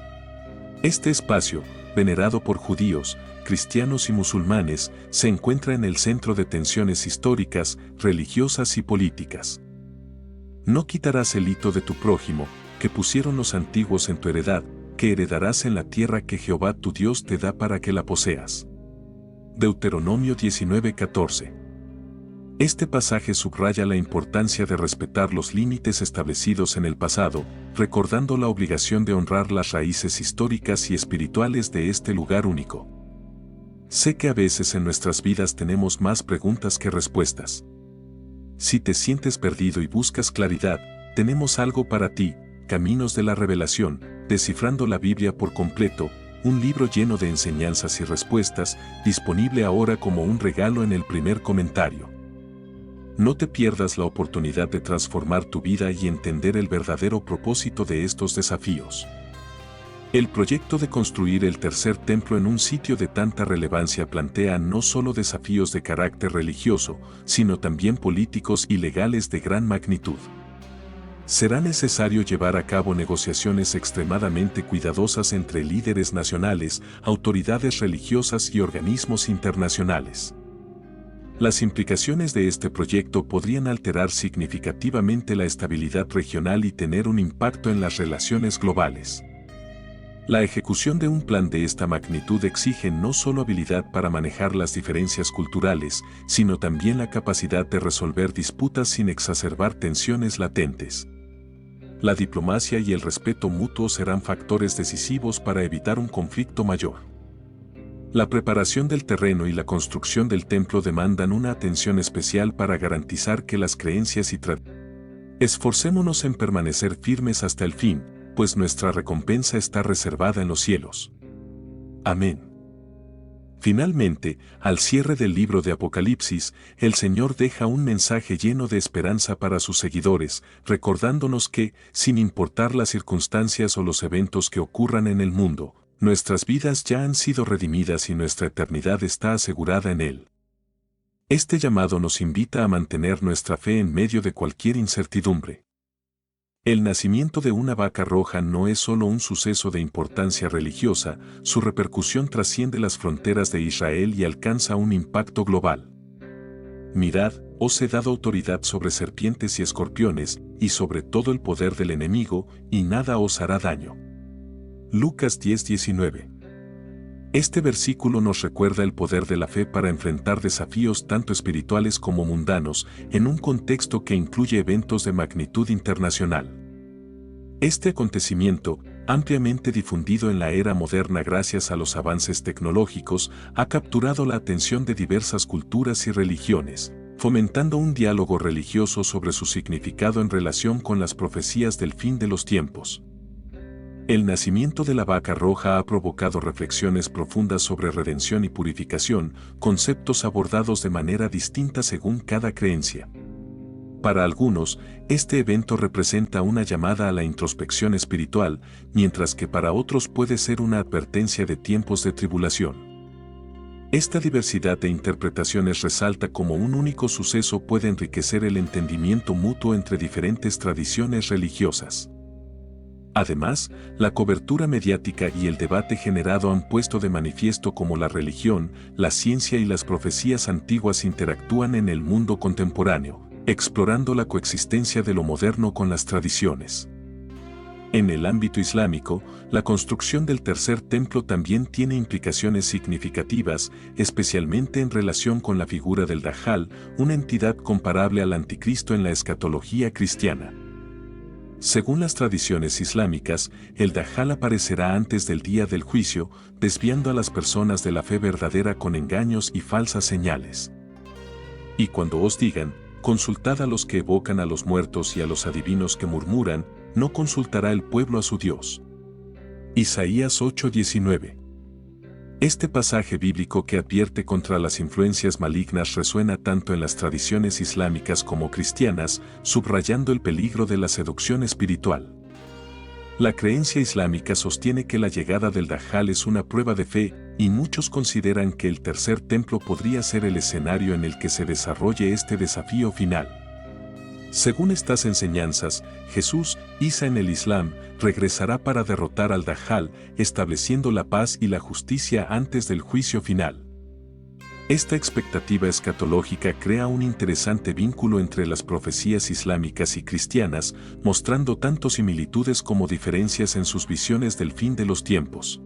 Este espacio, venerado por judíos, cristianos y musulmanes, se encuentra en el centro de tensiones históricas, religiosas y políticas. No quitarás el hito de tu prójimo, que pusieron los antiguos en tu heredad, que heredarás en la tierra que Jehová tu Dios te da para que la poseas. Deuteronomio 19:14. Este pasaje subraya la importancia de respetar los límites establecidos en el pasado, recordando la obligación de honrar las raíces históricas y espirituales de este lugar único. Sé que a veces en nuestras vidas tenemos más preguntas que respuestas. Si te sientes perdido y buscas claridad, tenemos algo para ti, Caminos de la Revelación, descifrando la Biblia por completo, un libro lleno de enseñanzas y respuestas, disponible ahora como un regalo en el primer comentario. No te pierdas la oportunidad de transformar tu vida y entender el verdadero propósito de estos desafíos. El proyecto de construir el tercer templo en un sitio de tanta relevancia plantea no solo desafíos de carácter religioso, sino también políticos y legales de gran magnitud. Será necesario llevar a cabo negociaciones extremadamente cuidadosas entre líderes nacionales, autoridades religiosas y organismos internacionales. Las implicaciones de este proyecto podrían alterar significativamente la estabilidad regional y tener un impacto en las relaciones globales. La ejecución de un plan de esta magnitud exige no solo habilidad para manejar las diferencias culturales, sino también la capacidad de resolver disputas sin exacerbar tensiones latentes. La diplomacia y el respeto mutuo serán factores decisivos para evitar un conflicto mayor. La preparación del terreno y la construcción del templo demandan una atención especial para garantizar que las creencias y esforcémonos en permanecer firmes hasta el fin, pues nuestra recompensa está reservada en los cielos. Amén. Finalmente, al cierre del libro de Apocalipsis, el Señor deja un mensaje lleno de esperanza para sus seguidores, recordándonos que, sin importar las circunstancias o los eventos que ocurran en el mundo, nuestras vidas ya han sido redimidas y nuestra eternidad está asegurada en Él. Este llamado nos invita a mantener nuestra fe en medio de cualquier incertidumbre. El nacimiento de una vaca roja no es solo un suceso de importancia religiosa, su repercusión trasciende las fronteras de Israel y alcanza un impacto global. Mirad, os he dado autoridad sobre serpientes y escorpiones, y sobre todo el poder del enemigo, y nada os hará daño. Lucas 10:19. Este versículo nos recuerda el poder de la fe para enfrentar desafíos tanto espirituales como mundanos, en un contexto que incluye eventos de magnitud internacional. Este acontecimiento, ampliamente difundido en la era moderna gracias a los avances tecnológicos, ha capturado la atención de diversas culturas y religiones, fomentando un diálogo religioso sobre su significado en relación con las profecías del fin de los tiempos. El nacimiento de la vaca roja ha provocado reflexiones profundas sobre redención y purificación, conceptos abordados de manera distinta según cada creencia. Para algunos, este evento representa una llamada a la introspección espiritual, mientras que para otros puede ser una advertencia de tiempos de tribulación. Esta diversidad de interpretaciones resalta cómo un único suceso puede enriquecer el entendimiento mutuo entre diferentes tradiciones religiosas. Además, la cobertura mediática y el debate generado han puesto de manifiesto cómo la religión, la ciencia y las profecías antiguas interactúan en el mundo contemporáneo, explorando la coexistencia de lo moderno con las tradiciones. En el ámbito islámico, la construcción del tercer templo también tiene implicaciones significativas, especialmente en relación con la figura del Dajjal, una entidad comparable al anticristo en la escatología cristiana. Según las tradiciones islámicas, el Dajjal aparecerá antes del día del juicio, desviando a las personas de la fe verdadera con engaños y falsas señales. Y cuando os digan, consultad a los que evocan a los muertos y a los adivinos que murmuran, no consultará el pueblo a su Dios. Isaías 8:19. Este pasaje bíblico que advierte contra las influencias malignas resuena tanto en las tradiciones islámicas como cristianas, subrayando el peligro de la seducción espiritual. La creencia islámica sostiene que la llegada del Dajjal es una prueba de fe, y muchos consideran que el tercer templo podría ser el escenario en el que se desarrolle este desafío final. Según estas enseñanzas, Jesús, Isa en el Islam, regresará para derrotar al Dajjal, estableciendo la paz y la justicia antes del juicio final. Esta expectativa escatológica crea un interesante vínculo entre las profecías islámicas y cristianas, mostrando tanto similitudes como diferencias en sus visiones del fin de los tiempos.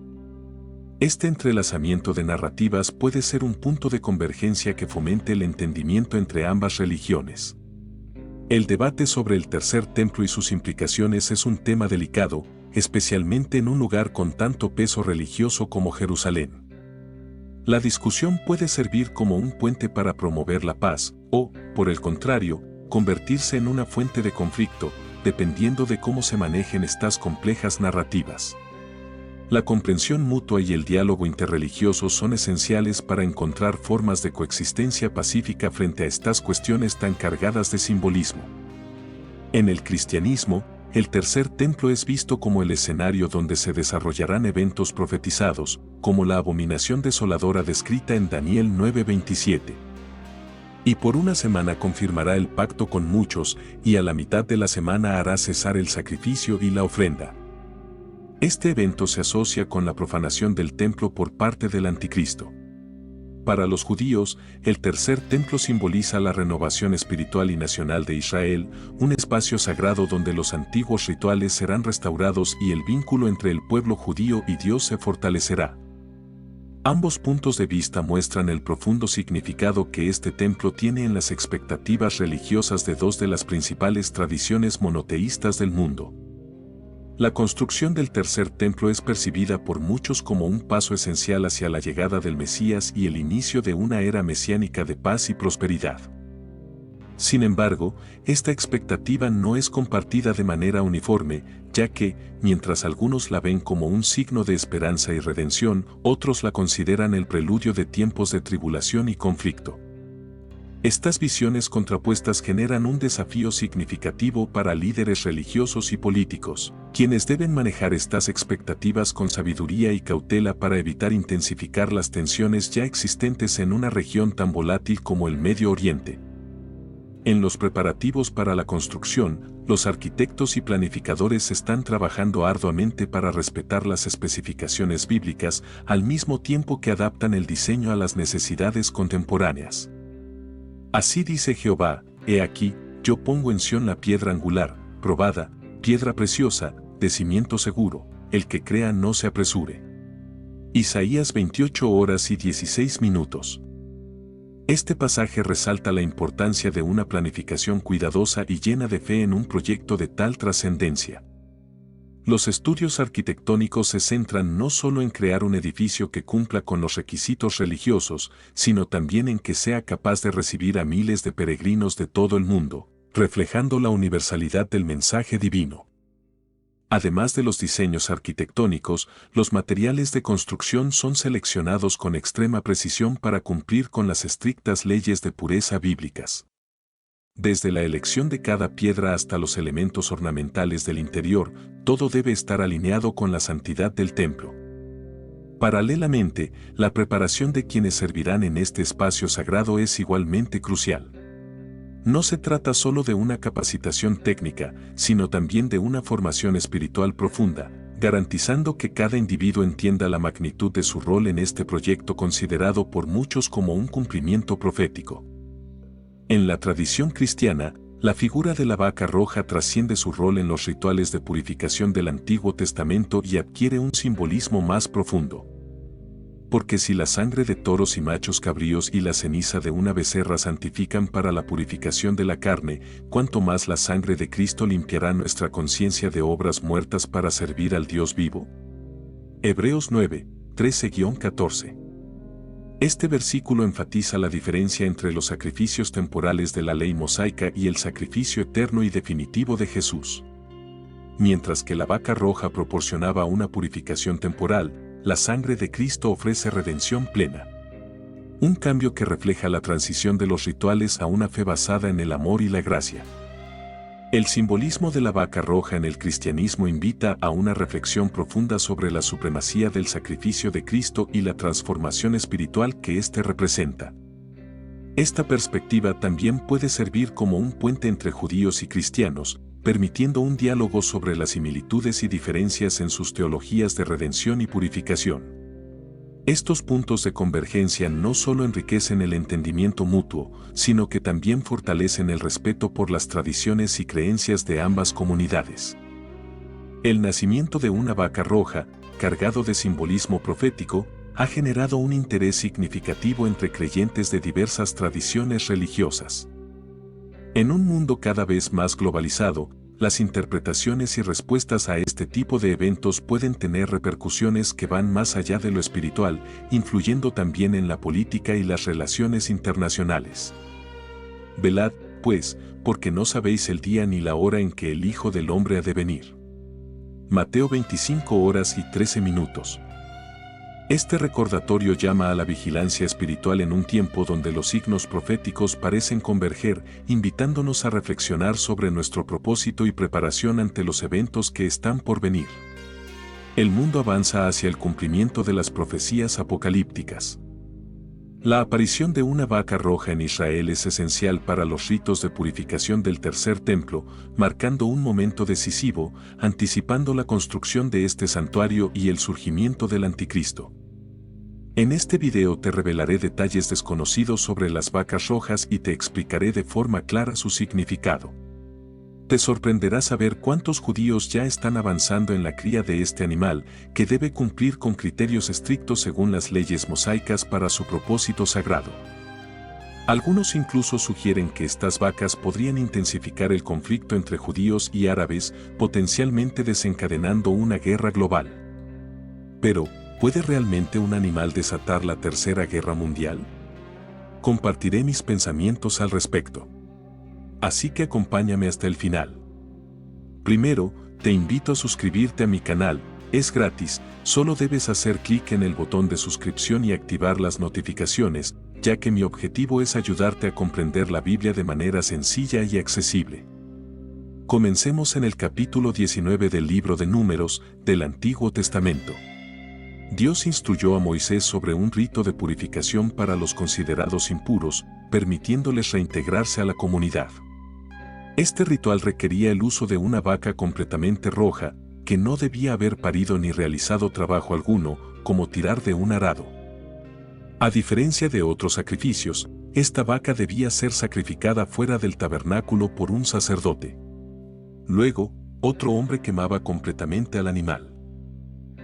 Este entrelazamiento de narrativas puede ser un punto de convergencia que fomente el entendimiento entre ambas religiones. El debate sobre el tercer templo y sus implicaciones es un tema delicado, especialmente en un lugar con tanto peso religioso como Jerusalén. La discusión puede servir como un puente para promover la paz, o, por el contrario, convertirse en una fuente de conflicto, dependiendo de cómo se manejen estas complejas narrativas. La comprensión mutua y el diálogo interreligioso son esenciales para encontrar formas de coexistencia pacífica frente a estas cuestiones tan cargadas de simbolismo. En el cristianismo, el tercer templo es visto como el escenario donde se desarrollarán eventos profetizados, como la abominación desoladora descrita en Daniel 9:27. Y por una semana confirmará el pacto con muchos, y a la mitad de la semana hará cesar el sacrificio y la ofrenda. Este evento se asocia con la profanación del templo por parte del anticristo. Para los judíos, el tercer templo simboliza la renovación espiritual y nacional de Israel, un espacio sagrado donde los antiguos rituales serán restaurados y el vínculo entre el pueblo judío y Dios se fortalecerá. Ambos puntos de vista muestran el profundo significado que este templo tiene en las expectativas religiosas de dos de las principales tradiciones monoteístas del mundo. La construcción del tercer templo es percibida por muchos como un paso esencial hacia la llegada del Mesías y el inicio de una era mesiánica de paz y prosperidad. Sin embargo, esta expectativa no es compartida de manera uniforme, ya que, mientras algunos la ven como un signo de esperanza y redención, otros la consideran el preludio de tiempos de tribulación y conflicto. Estas visiones contrapuestas generan un desafío significativo para líderes religiosos y políticos, quienes deben manejar estas expectativas con sabiduría y cautela para evitar intensificar las tensiones ya existentes en una región tan volátil como el Medio Oriente. En los preparativos para la construcción, los arquitectos y planificadores están trabajando arduamente para respetar las especificaciones bíblicas, al mismo tiempo que adaptan el diseño a las necesidades contemporáneas. Así dice Jehová: he aquí, yo pongo en Sión la piedra angular, probada, piedra preciosa, de cimiento seguro, el que crea no se apresure. Isaías 28:16. Este pasaje resalta la importancia de una planificación cuidadosa y llena de fe en un proyecto de tal trascendencia. Los estudios arquitectónicos se centran no solo en crear un edificio que cumpla con los requisitos religiosos, sino también en que sea capaz de recibir a miles de peregrinos de todo el mundo, reflejando la universalidad del mensaje divino. Además de los diseños arquitectónicos, los materiales de construcción son seleccionados con extrema precisión para cumplir con las estrictas leyes de pureza bíblicas. Desde la elección de cada piedra hasta los elementos ornamentales del interior, todo debe estar alineado con la santidad del templo. Paralelamente, la preparación de quienes servirán en este espacio sagrado es igualmente crucial. No se trata solo de una capacitación técnica, sino también de una formación espiritual profunda, garantizando que cada individuo entienda la magnitud de su rol en este proyecto considerado por muchos como un cumplimiento profético. En la tradición cristiana, la figura de la vaca roja trasciende su rol en los rituales de purificación del Antiguo Testamento y adquiere un simbolismo más profundo. Porque si la sangre de toros y machos cabríos y la ceniza de una becerra santifican para la purificación de la carne, cuánto más la sangre de Cristo limpiará nuestra conciencia de obras muertas para servir al Dios vivo. Hebreos 9, 13-14. Este versículo enfatiza la diferencia entre los sacrificios temporales de la ley mosaica y el sacrificio eterno y definitivo de Jesús. Mientras que la vaca roja proporcionaba una purificación temporal, la sangre de Cristo ofrece redención plena. Un cambio que refleja la transición de los rituales a una fe basada en el amor y la gracia. El simbolismo de la vaca roja en el cristianismo invita a una reflexión profunda sobre la supremacía del sacrificio de Cristo y la transformación espiritual que éste representa. Esta perspectiva también puede servir como un puente entre judíos y cristianos, permitiendo un diálogo sobre las similitudes y diferencias en sus teologías de redención y purificación. Estos puntos de convergencia no solo enriquecen el entendimiento mutuo, sino que también fortalecen el respeto por las tradiciones y creencias de ambas comunidades. El nacimiento de una vaca roja, cargado de simbolismo profético, ha generado un interés significativo entre creyentes de diversas tradiciones religiosas. En un mundo cada vez más globalizado, las interpretaciones y respuestas a este tipo de eventos pueden tener repercusiones que van más allá de lo espiritual, influyendo también en la política y las relaciones internacionales. Velad, pues, porque no sabéis el día ni la hora en que el Hijo del Hombre ha de venir. Mateo 25:13. Este recordatorio llama a la vigilancia espiritual en un tiempo donde los signos proféticos parecen converger, invitándonos a reflexionar sobre nuestro propósito y preparación ante los eventos que están por venir. El mundo avanza hacia el cumplimiento de las profecías apocalípticas. La aparición de una vaca roja en Israel es esencial para los ritos de purificación del tercer templo, marcando un momento decisivo, anticipando la construcción de este santuario y el surgimiento del anticristo. En este video te revelaré detalles desconocidos sobre las vacas rojas y te explicaré de forma clara su significado. Te sorprenderá saber cuántos judíos ya están avanzando en la cría de este animal, que debe cumplir con criterios estrictos según las leyes mosaicas para su propósito sagrado. Algunos incluso sugieren que estas vacas podrían intensificar el conflicto entre judíos y árabes, potencialmente desencadenando una guerra global. Pero, ¿puede realmente un animal desatar la Tercera Guerra Mundial? Compartiré mis pensamientos al respecto. Así que acompáñame hasta el final. Primero, te invito a suscribirte a mi canal, es gratis, solo debes hacer clic en el botón de suscripción y activar las notificaciones, ya que mi objetivo es ayudarte a comprender la Biblia de manera sencilla y accesible. Comencemos en el capítulo 19 del libro de Números, del Antiguo Testamento. Dios instruyó a Moisés sobre un rito de purificación para los considerados impuros, permitiéndoles reintegrarse a la comunidad. Este ritual requería el uso de una vaca completamente roja, que no debía haber parido ni realizado trabajo alguno, como tirar de un arado. A diferencia de otros sacrificios, esta vaca debía ser sacrificada fuera del tabernáculo por un sacerdote. Luego, otro hombre quemaba completamente al animal.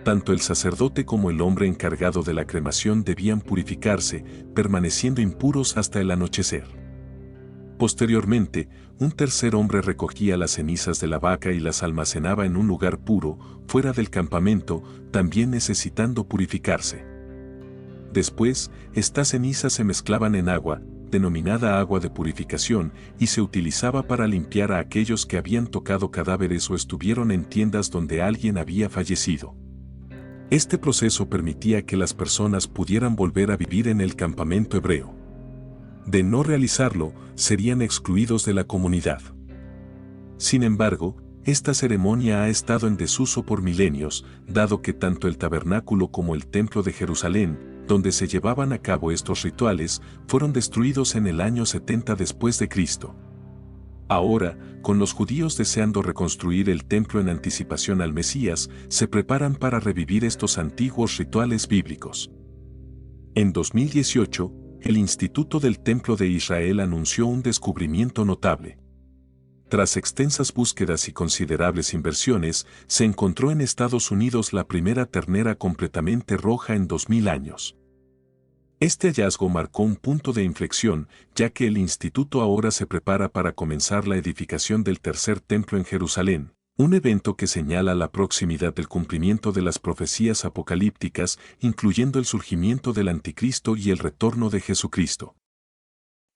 Tanto el sacerdote como el hombre encargado de la cremación debían purificarse, permaneciendo impuros hasta el anochecer. Posteriormente, un tercer hombre recogía las cenizas de la vaca y las almacenaba en un lugar puro, fuera del campamento, también necesitando purificarse. Después, estas cenizas se mezclaban en agua, denominada agua de purificación, y se utilizaba para limpiar a aquellos que habían tocado cadáveres o estuvieron en tiendas donde alguien había fallecido. Este proceso permitía que las personas pudieran volver a vivir en el campamento hebreo. De no realizarlo, serían excluidos de la comunidad. Sin embargo, esta ceremonia ha estado en desuso por milenios, dado que tanto el tabernáculo como el templo de Jerusalén, donde se llevaban a cabo estos rituales, fueron destruidos en el año 70 después de Cristo. Ahora, con los judíos deseando reconstruir el templo en anticipación al Mesías, se preparan para revivir estos antiguos rituales bíblicos. En 2018, el Instituto del Templo de Israel anunció un descubrimiento notable. Tras extensas búsquedas y considerables inversiones, se encontró en Estados Unidos la primera ternera completamente roja en 2000 años. Este hallazgo marcó un punto de inflexión, ya que el instituto ahora se prepara para comenzar la edificación del tercer templo en Jerusalén, un evento que señala la proximidad del cumplimiento de las profecías apocalípticas, incluyendo el surgimiento del Anticristo y el retorno de Jesucristo.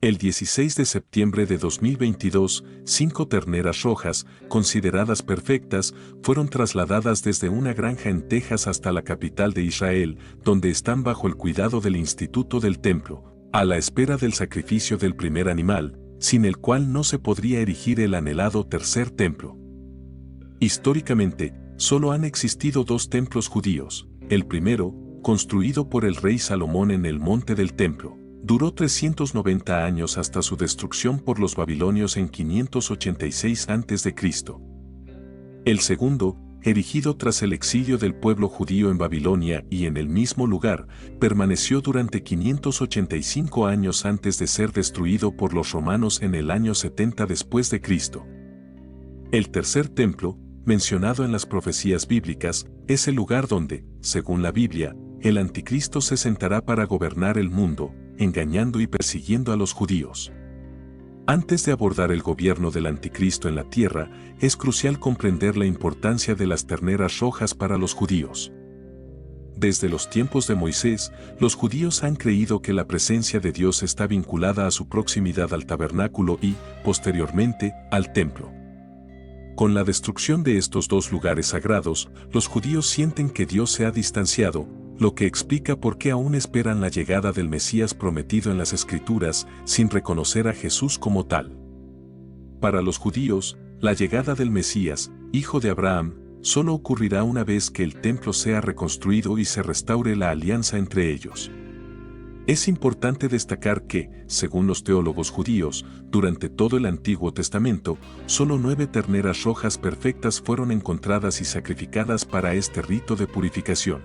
El 16 de septiembre de 2022, 5 terneras rojas, consideradas perfectas, fueron trasladadas desde una granja en Texas hasta la capital de Israel, donde están bajo el cuidado del Instituto del Templo, a la espera del sacrificio del primer animal, sin el cual no se podría erigir el anhelado tercer templo. Históricamente, solo han existido 2 templos judíos. El primero, construido por el rey Salomón en el Monte del Templo, duró 390 años hasta su destrucción por los babilonios en 586 a.C. El segundo, erigido tras el exilio del pueblo judío en Babilonia y en el mismo lugar, permaneció durante 585 años antes de ser destruido por los romanos en el año 70 después de Cristo. El tercer templo, mencionado en las profecías bíblicas, es el lugar donde, según la Biblia, el Anticristo se sentará para gobernar el mundo, engañando y persiguiendo a los judíos. Antes de abordar el gobierno del Anticristo en la tierra, es crucial comprender la importancia de las terneras rojas para los judíos. Desde los tiempos de Moisés, los judíos han creído que la presencia de Dios está vinculada a su proximidad al tabernáculo y, posteriormente, al templo. Con la destrucción de estos 2 lugares sagrados, los judíos sienten que Dios se ha distanciado, lo que explica por qué aún esperan la llegada del Mesías prometido en las Escrituras, sin reconocer a Jesús como tal. Para los judíos, la llegada del Mesías, hijo de Abraham, solo ocurrirá una vez que el templo sea reconstruido y se restaure la alianza entre ellos. Es importante destacar que, según los teólogos judíos, durante todo el Antiguo Testamento, solo 9 terneras rojas perfectas fueron encontradas y sacrificadas para este rito de purificación.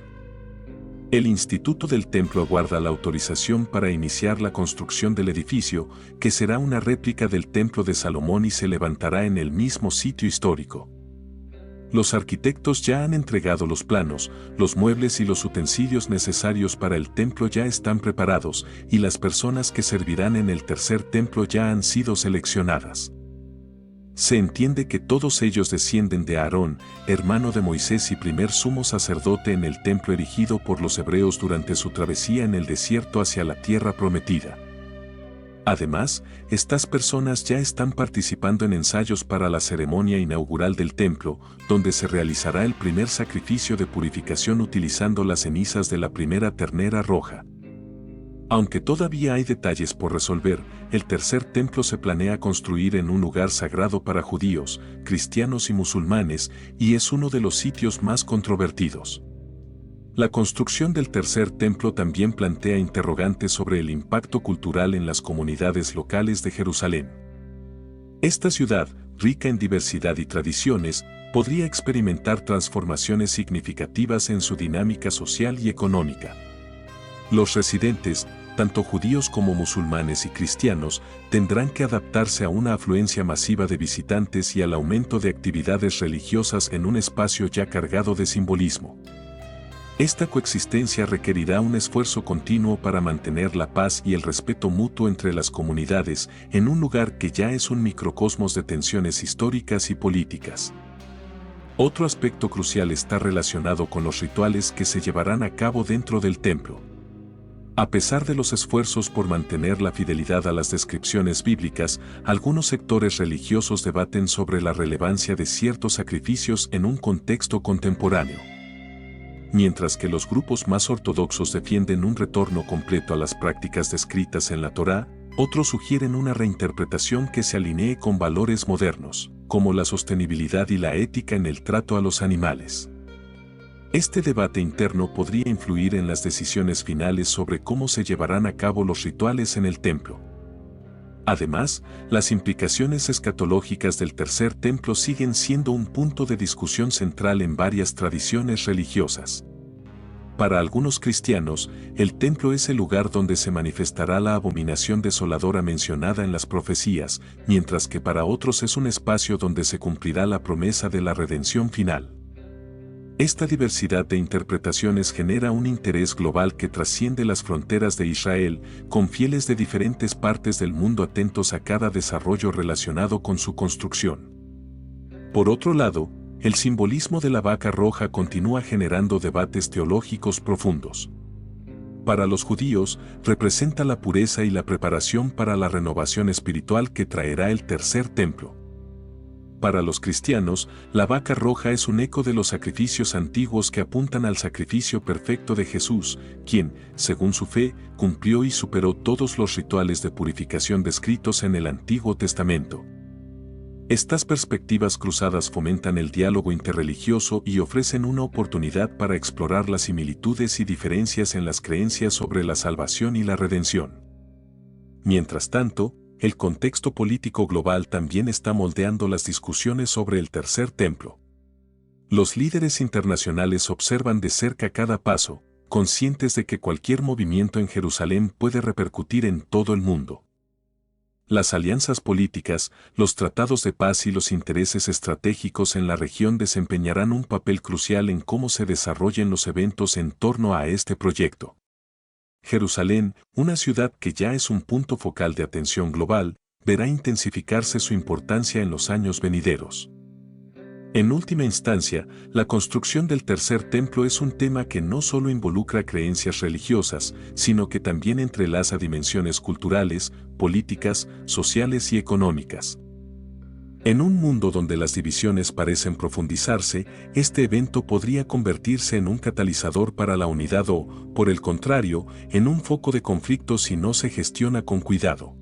El Instituto del Templo aguarda la autorización para iniciar la construcción del edificio, que será una réplica del Templo de Salomón y se levantará en el mismo sitio histórico. Los arquitectos ya han entregado los planos, los muebles y los utensilios necesarios para el templo ya están preparados, y las personas que servirán en el tercer templo ya han sido seleccionadas. Se entiende que todos ellos descienden de Aarón, hermano de Moisés y primer sumo sacerdote en el templo erigido por los hebreos durante su travesía en el desierto hacia la tierra prometida. Además, estas personas ya están participando en ensayos para la ceremonia inaugural del templo, donde se realizará el primer sacrificio de purificación utilizando las cenizas de la primera ternera roja. Aunque todavía hay detalles por resolver, el tercer templo se planea construir en un lugar sagrado para judíos, cristianos y musulmanes, y es uno de los sitios más controvertidos. La construcción del tercer templo también plantea interrogantes sobre el impacto cultural en las comunidades locales de Jerusalén. Esta ciudad, rica en diversidad y tradiciones, podría experimentar transformaciones significativas en su dinámica social y económica. Los residentes, tanto judíos como musulmanes y cristianos, tendrán que adaptarse a una afluencia masiva de visitantes y al aumento de actividades religiosas en un espacio ya cargado de simbolismo. Esta coexistencia requerirá un esfuerzo continuo para mantener la paz y el respeto mutuo entre las comunidades en un lugar que ya es un microcosmos de tensiones históricas y políticas. Otro aspecto crucial está relacionado con los rituales que se llevarán a cabo dentro del templo. A pesar de los esfuerzos por mantener la fidelidad a las descripciones bíblicas, algunos sectores religiosos debaten sobre la relevancia de ciertos sacrificios en un contexto contemporáneo. Mientras que los grupos más ortodoxos defienden un retorno completo a las prácticas descritas en la Torá, otros sugieren una reinterpretación que se alinee con valores modernos, como la sostenibilidad y la ética en el trato a los animales. Este debate interno podría influir en las decisiones finales sobre cómo se llevarán a cabo los rituales en el templo. Además, las implicaciones escatológicas del tercer templo siguen siendo un punto de discusión central en varias tradiciones religiosas. Para algunos cristianos, el templo es el lugar donde se manifestará la abominación desoladora mencionada en las profecías, mientras que para otros es un espacio donde se cumplirá la promesa de la redención final. Esta diversidad de interpretaciones genera un interés global que trasciende las fronteras de Israel, con fieles de diferentes partes del mundo atentos a cada desarrollo relacionado con su construcción. Por otro lado, el simbolismo de la vaca roja continúa generando debates teológicos profundos. Para los judíos, representa la pureza y la preparación para la renovación espiritual que traerá el tercer templo. Para los cristianos, la vaca roja es un eco de los sacrificios antiguos que apuntan al sacrificio perfecto de Jesús, quien, según su fe, cumplió y superó todos los rituales de purificación descritos en el Antiguo Testamento. Estas perspectivas cruzadas fomentan el diálogo interreligioso y ofrecen una oportunidad para explorar las similitudes y diferencias en las creencias sobre la salvación y la redención. Mientras tanto, el contexto político global también está moldeando las discusiones sobre el tercer templo. Los líderes internacionales observan de cerca cada paso, conscientes de que cualquier movimiento en Jerusalén puede repercutir en todo el mundo. Las alianzas políticas, los tratados de paz y los intereses estratégicos en la región desempeñarán un papel crucial en cómo se desarrollen los eventos en torno a este proyecto. Jerusalén, una ciudad que ya es un punto focal de atención global, verá intensificarse su importancia en los años venideros. En última instancia, la construcción del tercer templo es un tema que no solo involucra creencias religiosas, sino que también entrelaza dimensiones culturales, políticas, sociales y económicas. En un mundo donde las divisiones parecen profundizarse, este evento podría convertirse en un catalizador para la unidad o, por el contrario, en un foco de conflicto si no se gestiona con cuidado.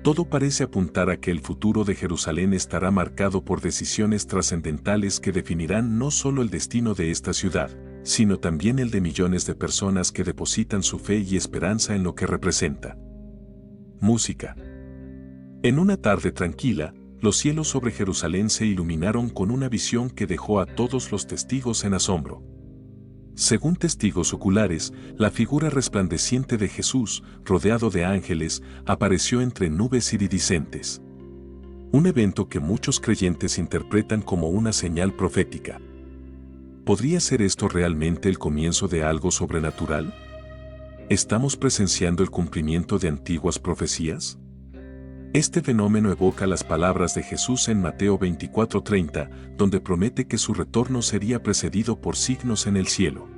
Todo parece apuntar a que el futuro de Jerusalén estará marcado por decisiones trascendentales que definirán no solo el destino de esta ciudad, sino también el de millones de personas que depositan su fe y esperanza en lo que representa. Música. En una tarde tranquila, los cielos sobre Jerusalén se iluminaron con una visión que dejó a todos los testigos en asombro. Según testigos oculares, la figura resplandeciente de Jesús, rodeado de ángeles, apareció entre nubes iridiscentes. Un evento que muchos creyentes interpretan como una señal profética. ¿Podría ser esto realmente el comienzo de algo sobrenatural? ¿Estamos presenciando el cumplimiento de antiguas profecías? Este fenómeno evoca las palabras de Jesús en Mateo 24:30, donde promete que su retorno sería precedido por signos en el cielo.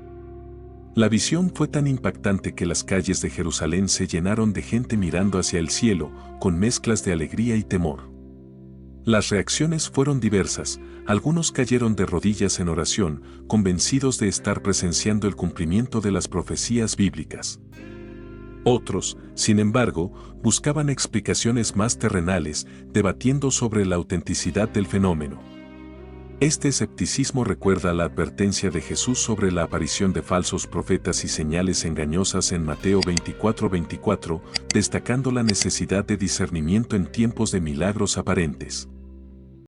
La visión fue tan impactante que las calles de Jerusalén se llenaron de gente mirando hacia el cielo, con mezclas de alegría y temor. Las reacciones fueron diversas, algunos cayeron de rodillas en oración, convencidos de estar presenciando el cumplimiento de las profecías bíblicas. Otros, sin embargo, buscaban explicaciones más terrenales, debatiendo sobre la autenticidad del fenómeno. Este escepticismo recuerda la advertencia de Jesús sobre la aparición de falsos profetas y señales engañosas en Mateo 24:24, destacando la necesidad de discernimiento en tiempos de milagros aparentes.